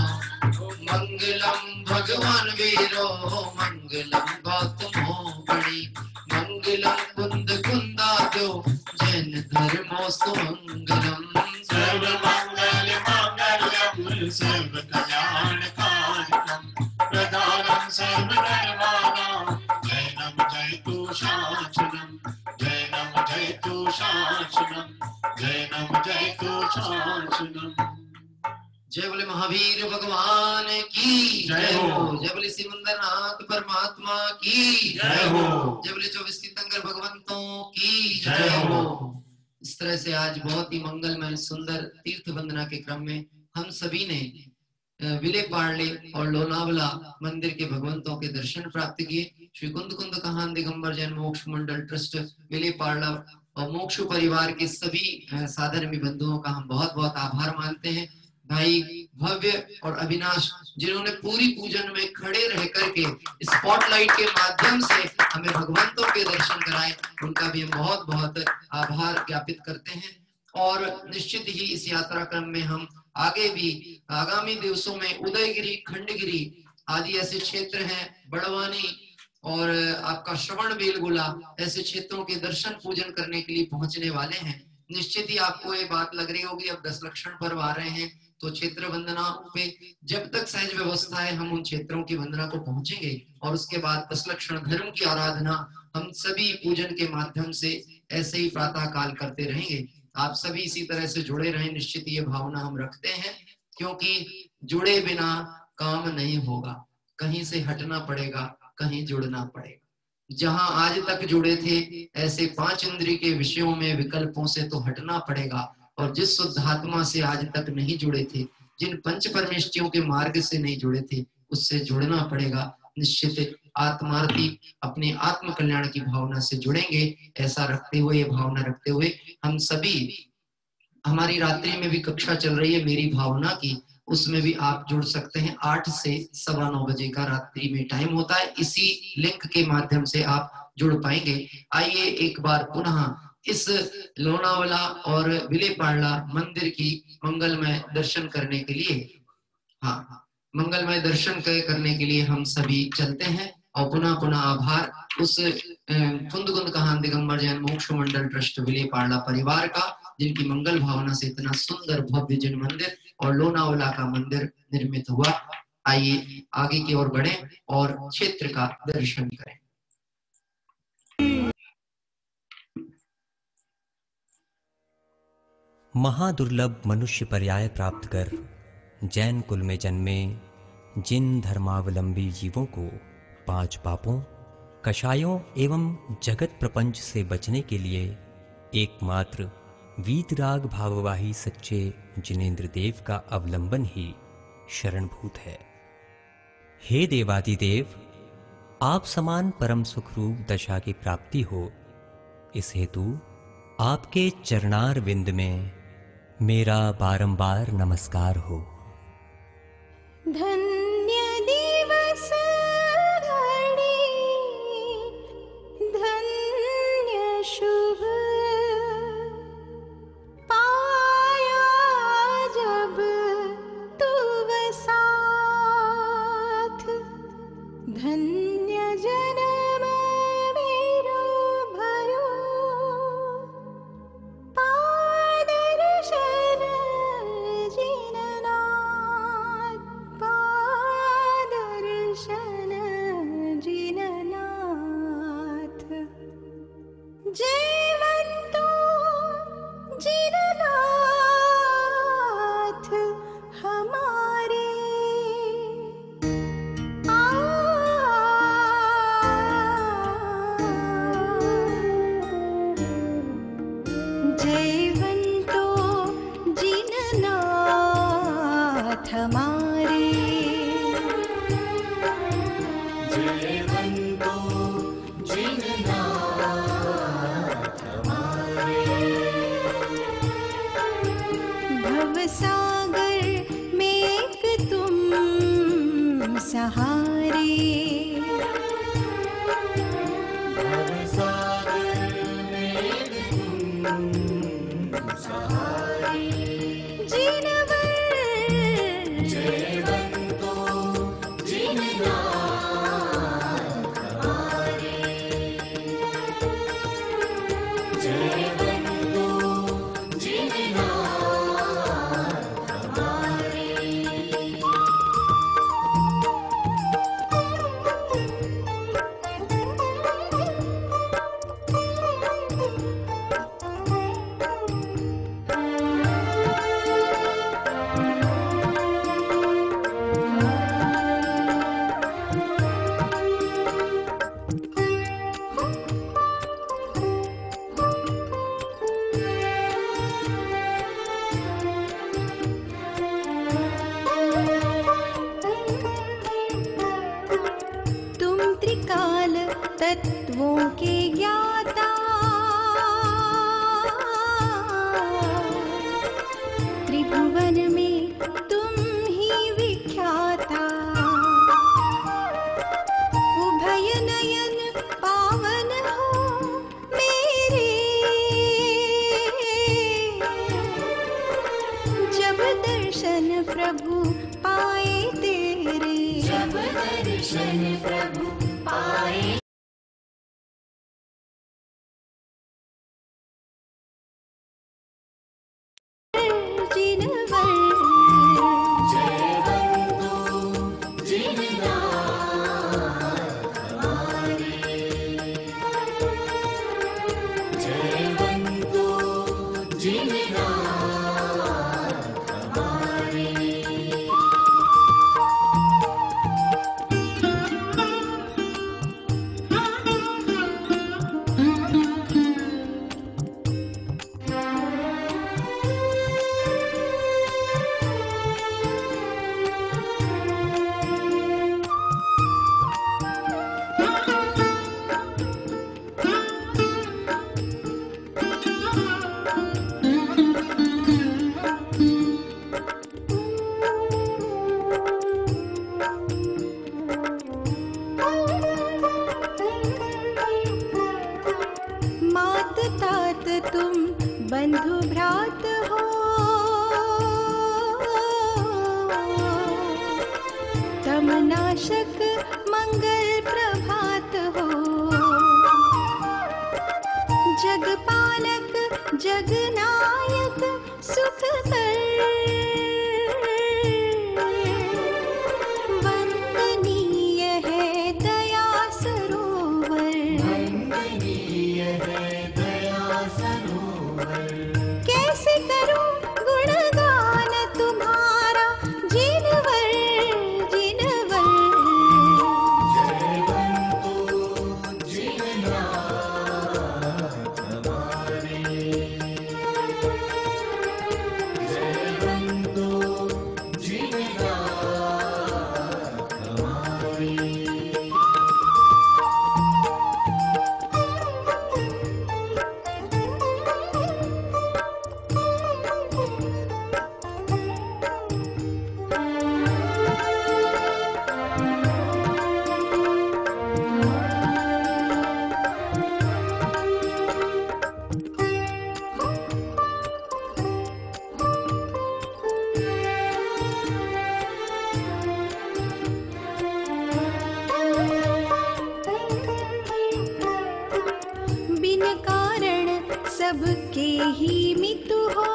मंगलम भगवान वीरो, मंगलम गौतमो बड़ी, मंगलम कुंद कुंदाद्यो, जैन धर्मो सुमंगलम। सर्व मंगल मांगल्यम सर्व कल्याण कारकम, प्रधानम सर्व धर्माणां, जैनम जयतु शासनम, जैनम जयतु शासनम, जैनम जयतु शासनम। जय बोले महावीर भगवान की जय हो। जय बोले सिमंदरनाथ परमात्मा की जय हो। जय बोले 24 तीर्थंकर भगवंतों की जय हो। इस तरह से आज बहुत ही मंगलमय सुंदर तीर्थ वंदना के क्रम में हम सभी ने विले पार्ले और लोनावला मंदिर के भगवंतों के दर्शन प्राप्त किए। श्री कुंद कुंद कहान दिगंबर जैन मोक्ष मंडल ट्रस्ट विले पार्ला और मोक्ष परिवार के सभी साधर्मी बंधुओं का हम बहुत बहुत आभार मानते हैं। भाई भव्य और अविनाश जिन्होंने पूरी पूजन में खड़े रह करके स्पॉटलाइट के माध्यम से हमें भगवंतों के दर्शन कराए, उनका भी हम बहुत बहुत आभार ज्ञापित करते हैं। और निश्चित ही इस यात्रा क्रम में हम आगे भी आगामी दिवसों में उदयगिरी, खंडगिरी आदि ऐसे क्षेत्र हैं, बड़वानी और आपका श्रवण बेलगोला, ऐसे क्षेत्रों के दर्शन पूजन करने के लिए पहुंचने वाले हैं। निश्चित ही आपको ये बात लग रही होगी, अब 10 लक्षण पर्व आ रहे हैं तो क्षेत्र वंदना पे जब तक सहज व्यवस्था है हम उन क्षेत्रों की वंदना को पहुंचेंगे और उसके बाद 10 लक्षण धर्म की आराधना हम सभी पूजन के माध्यम से ऐसे ही प्रातः काल करते रहेंगे। आप सभी इसी तरह से जुड़े रहें, निश्चित ये भावना हम रखते हैं, क्योंकि जुड़े बिना काम नहीं होगा, कहीं से हटना पड़ेगा, कहीं जुड़ना पड़ेगा। जहां आज तक जुड़े थे ऐसे 5 इंद्रिय के विषयों में विकल्पों से तो हटना पड़ेगा, और जिस शुद्ध आत्मा से आज तक नहीं जुड़े थे, जिन पंच परमेष्टियों के मार्ग से नहीं जुड़े थे, उससे जुड़ना पड़ेगा। निश्चित आत्मार्थी अपने आत्म कल्याण की भावना से जुड़ेंगे। ऐसा रखते हुए, ये भावना रखते हुए हम सभी, हमारी रात्रि में भी कक्षा चल रही है मेरी भावना की, उसमें भी आप जुड़ सकते हैं। 8 से 9:15 बजे का रात्रि में टाइम होता है, इसी लिंक के माध्यम से आप जुड़ पाएंगे। आइए एक बार पुनः इस लोनावाला और विलेपार्ला मंदिर की मंगलमय दर्शन करने के लिए, हाँ, मंगलमय दर्शन करने के लिए हम सभी चलते हैं। और पुनः पुनः आभार उस फुंदकुंद कहान दिगंबर जैन मोक्ष मंडल ट्रस्ट विलेपार्ला परिवार का, जिनकी मंगल भावना से इतना सुंदर भव्य जिन मंदिर और लोनावाला का मंदिर निर्मित हुआ। आइए आगे की ओर बढ़े और क्षेत्र का दर्शन करें। महादुर्लभ मनुष्य पर्याय प्राप्त कर जैन कुल में जन्मे जिन धर्मावलंबी जीवों को 5 पापों, कषायों एवं जगत प्रपंच से बचने के लिए एकमात्र वीतराग भाववाही सच्चे जिनेंद्र देव का अवलंबन ही शरणभूत है। हे देवादिदेव, आप समान परम सुखरूप दशा की प्राप्ति हो, इस हेतु आपके चरणार विंद में मेरा बारंबार नमस्कार हो। धन्य दिवस घड़ी, धन्य शुभ पाया जब तुव साथ, धन्य जन्म मेरो भयो पादर्शन जिननाथ, पादर्शन जिननाथ। जयवंतो जिननाथ हमारे, जयवंतो जिननाथ हमारे, जयवंतो जिननाथ हमारे। भवसागर में एक तुम सहारे, भवसागर में तुम सहारे। जिनवर जयवंतो जिननाथ हमारे, जयवंतो जिननाथ हमारे। तुम त्रिकाल तत्वों के ज्ञाता, त्रिभुवन में तुम ही विख्याता। उभय नयन पावन हो मेरे, जब दर्शन प्रभु पाए तेरे, जब दर्शन प्रभु पाए जिनवर। जयवंतो जिननाथ हमारे, जयवंतो जिननाथ हमारे। जगनायक सुखकर वंदनीय है दया सरोवर, वंदनीय है दया सरोवर। कैसे करूं गुणगान तुम्हारा जिनवर जिनवर। बिन कारण सबके ही मितु हो,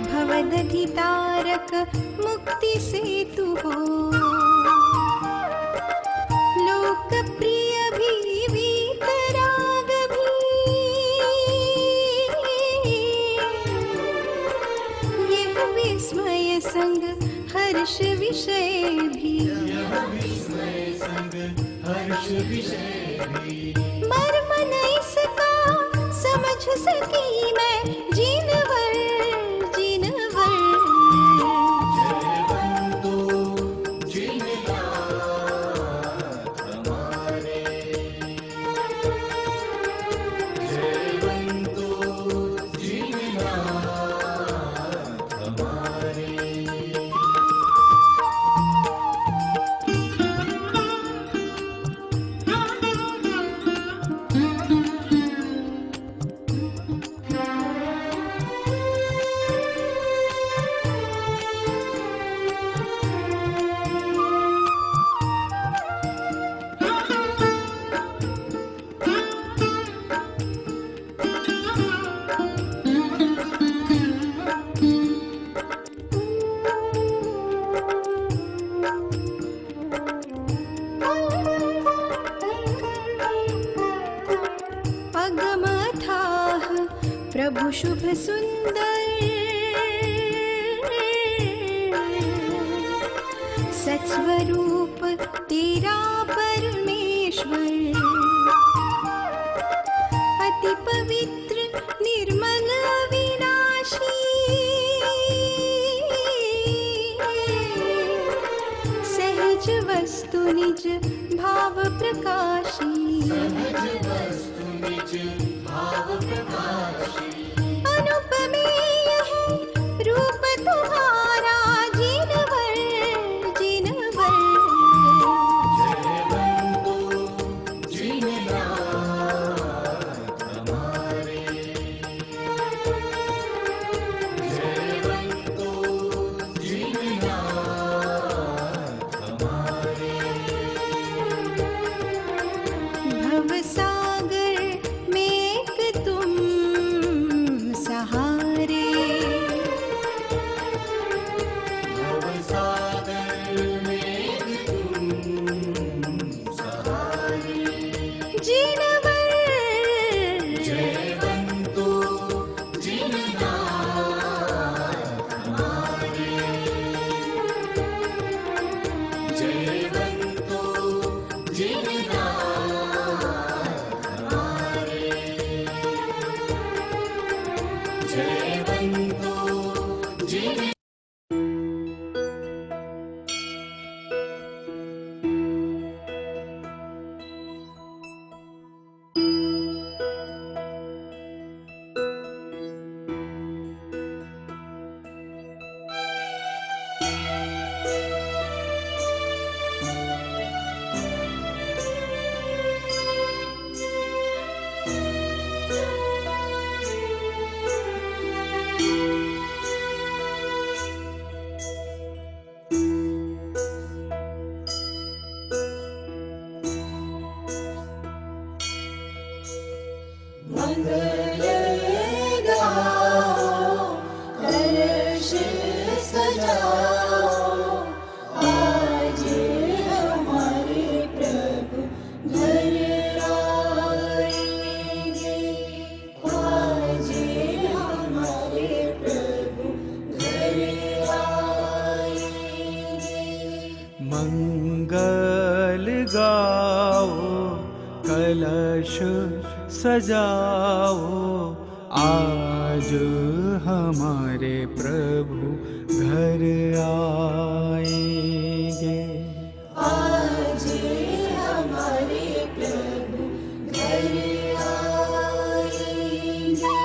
भवदधि तारक मुक्ति सेतु हो। लोकप्रिय भी वीतराग भी, यह विस्मय संग हर्ष विषय भी, हर्ष विषय भी। मर्म नहीं सका समझ सकी मैं जिनवर जिनवर। प्रभु शुभ सुंदर, सत्स्वरूप तेरा परमेश्वर। अति पवित्र निर्मल विनाशी, सहज वस्तु निज भाव प्रकाशी। अनुपमेय है रूप तुम्हारा जिनवर जिनवर। भवसागर में एक तुम सहारे, जिनवर मंगल गाओ, कलश सजाओ, आज हमारे प्रभु घर आएंगे, आज हमारे प्रभु घर आएंगे। मंगल गाओ, कलश सजाओ, आज हमारे प्रभु घर आएंगे, आज हमारे प्रभु घर आएंगे।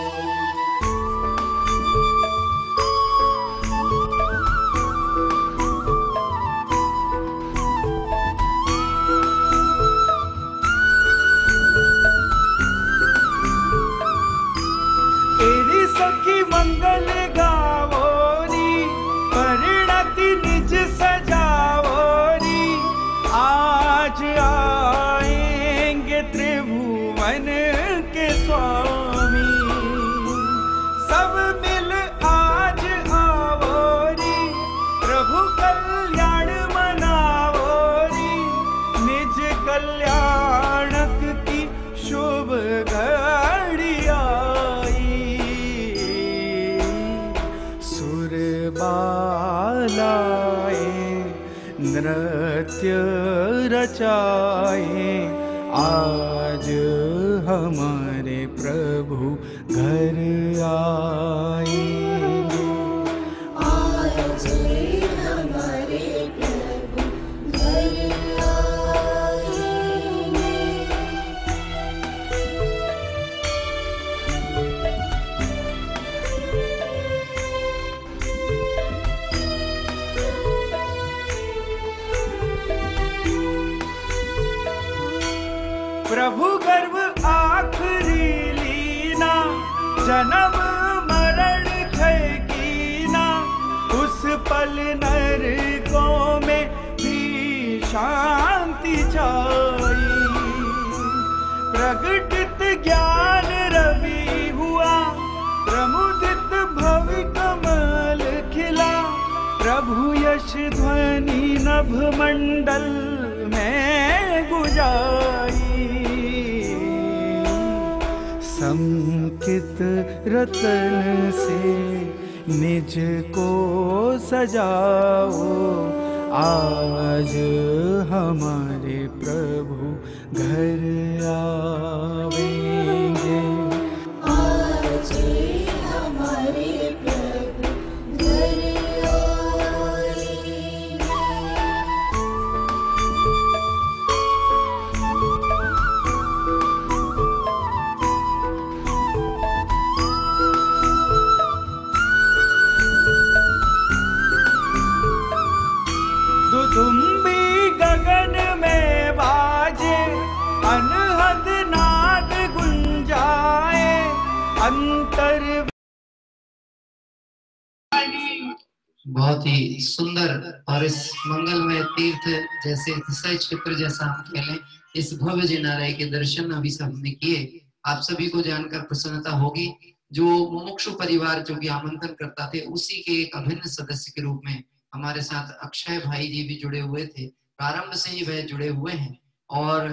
तेरी सखी मंगल गावोरी, परिणति निज सजावोरी, आज आएंगे त्रिभुवन के स्वामी, सब मिल आज आवोरी, प्रभु कल्याण मनावोरी, निज कल्याणक की शुभ घड़ी आई, सुर बालाए नृत्य रचाए, आज हमारे प्रभु घर आएंगे, आज हमारे प्रभु घर आएंगे। प्रभु गर्भ आखरी लीना, जन्म मरण क्षय कीना, उस पल नरकों में भी शांति छाई, प्रगटित ज्ञान रवि हुआ, प्रमुदित भवि कमल खिला, प्रभु यश ध्वनि नभ मंडल में गुजाई, संकित रतन से निज को सजाओ, आज हमारे प्रभु घर आवेंगे, आज हमारे प्रभु घर आएंगे। दुदुम्बी गगन में बाजे, अनहद नाद गुंजाए, अंतर बहुत ही सुंदर और इस मंगलमय तीर्थ जैसे विषय क्षेत्र जैसा हम खेलें, इस भव्य जिनालय के दर्शन अभी सबने किए। आप सभी को जानकर प्रसन्नता होगी, जो मुमुक्षु परिवार जो कि आमंत्रण करता थे, उसी के एक अभिन्न सदस्य के रूप में हमारे साथ अक्षय भाई जी भी जुड़े हुए थे। प्रारंभ से ही वह जुड़े हुए हैं। और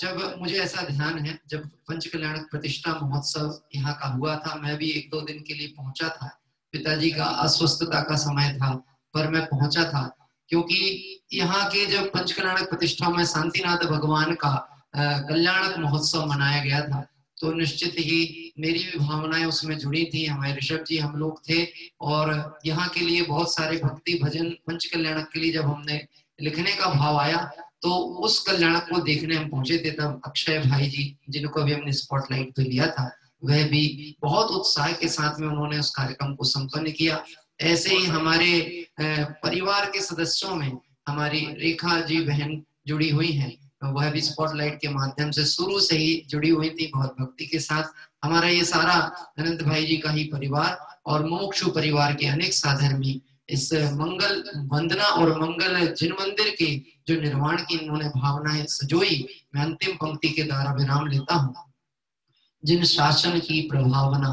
जब मुझे ऐसा ध्यान है, जब पंच कल्याणक प्रतिष्ठा महोत्सव यहाँ का हुआ था, मैं भी 1-2 दिन के लिए पहुंचा था। पिताजी का अस्वस्थता का समय था, पर मैं पहुंचा था, क्योंकि यहाँ के जब पंच कल्याणक प्रतिष्ठा में शांतिनाथ भगवान का कल्याणक महोत्सव मनाया गया था, तो निश्चित ही मेरी भी भावनाएं उसमें जुड़ी थी। हमारे ऋषभ जी, हम लोग थे, और यहाँ के लिए बहुत सारे भक्ति भजन पंच कल्याणक के लिए जब हमने लिखने का भाव आया, तो उस कल्याणक को देखने हम पहुंचे थे। तब अक्षय भाई जी, जिनको भी हमने स्पॉटलाइट पे लिया था, वह भी बहुत उत्साह के साथ में उन्होंने उस कार्यक्रम को संपन्न किया। ऐसे ही हमारे परिवार के सदस्यों में हमारी रेखा जी बहन जुड़ी हुई हैं, वह भी स्पॉटलाइट के माध्यम से शुरू से ही जुड़ी हुई थी बहुत भक्ति के साथ। हमारा ये सारा अनंत भाई जी का ही परिवार और मोक्षु परिवार के अनेक साधर्मी इस मंगल वंदना और मंगल जिन मंदिर के जो निर्माण की इन्होंने भावनाएं सजोई, मैं अंतिम पंक्ति के द्वारा विराम लेता हूँ। जिन शासन की प्रभावना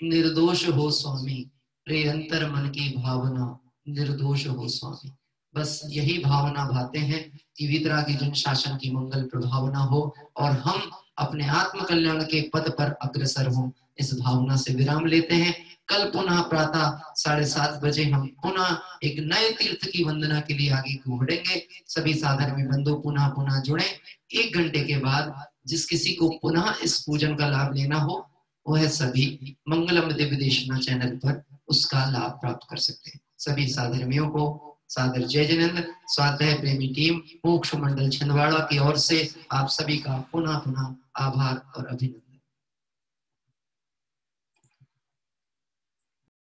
निर्दोष हो स्वामी, रे अंतर मन की भावना निर्दोष हो स्वामी। बस यही भावना भाते हैं कि वितरा की जन शासन की मंगल प्रभावना हो और हम अपने आत्म कल्याण के पद पर अग्रसर हों। इस भावना से विराम लेते हैं। कल पुनः प्रातः 7:30 बजे हम पुनः एक नए तीर्थ की वंदना के लिए आगे बढ़ेंगे। सभी साधर्मी बंधु पुनः पुनः जुड़े। 1 घंटे के बाद जिस किसी को पुनः इस पूजन का लाभ लेना हो वह सभी मंगलम दिव्य देशना चैनल पर उसका लाभ प्राप्त कर सकते हैं। सभी साधर्मियों को सादर जय जिनेंद्र। स्वाध्याय प्रेमी टीम मोक्ष मंडल छिंदवाड़ा की ओर से आप सभी का पुनः पुनः आभार और अभिनंदन।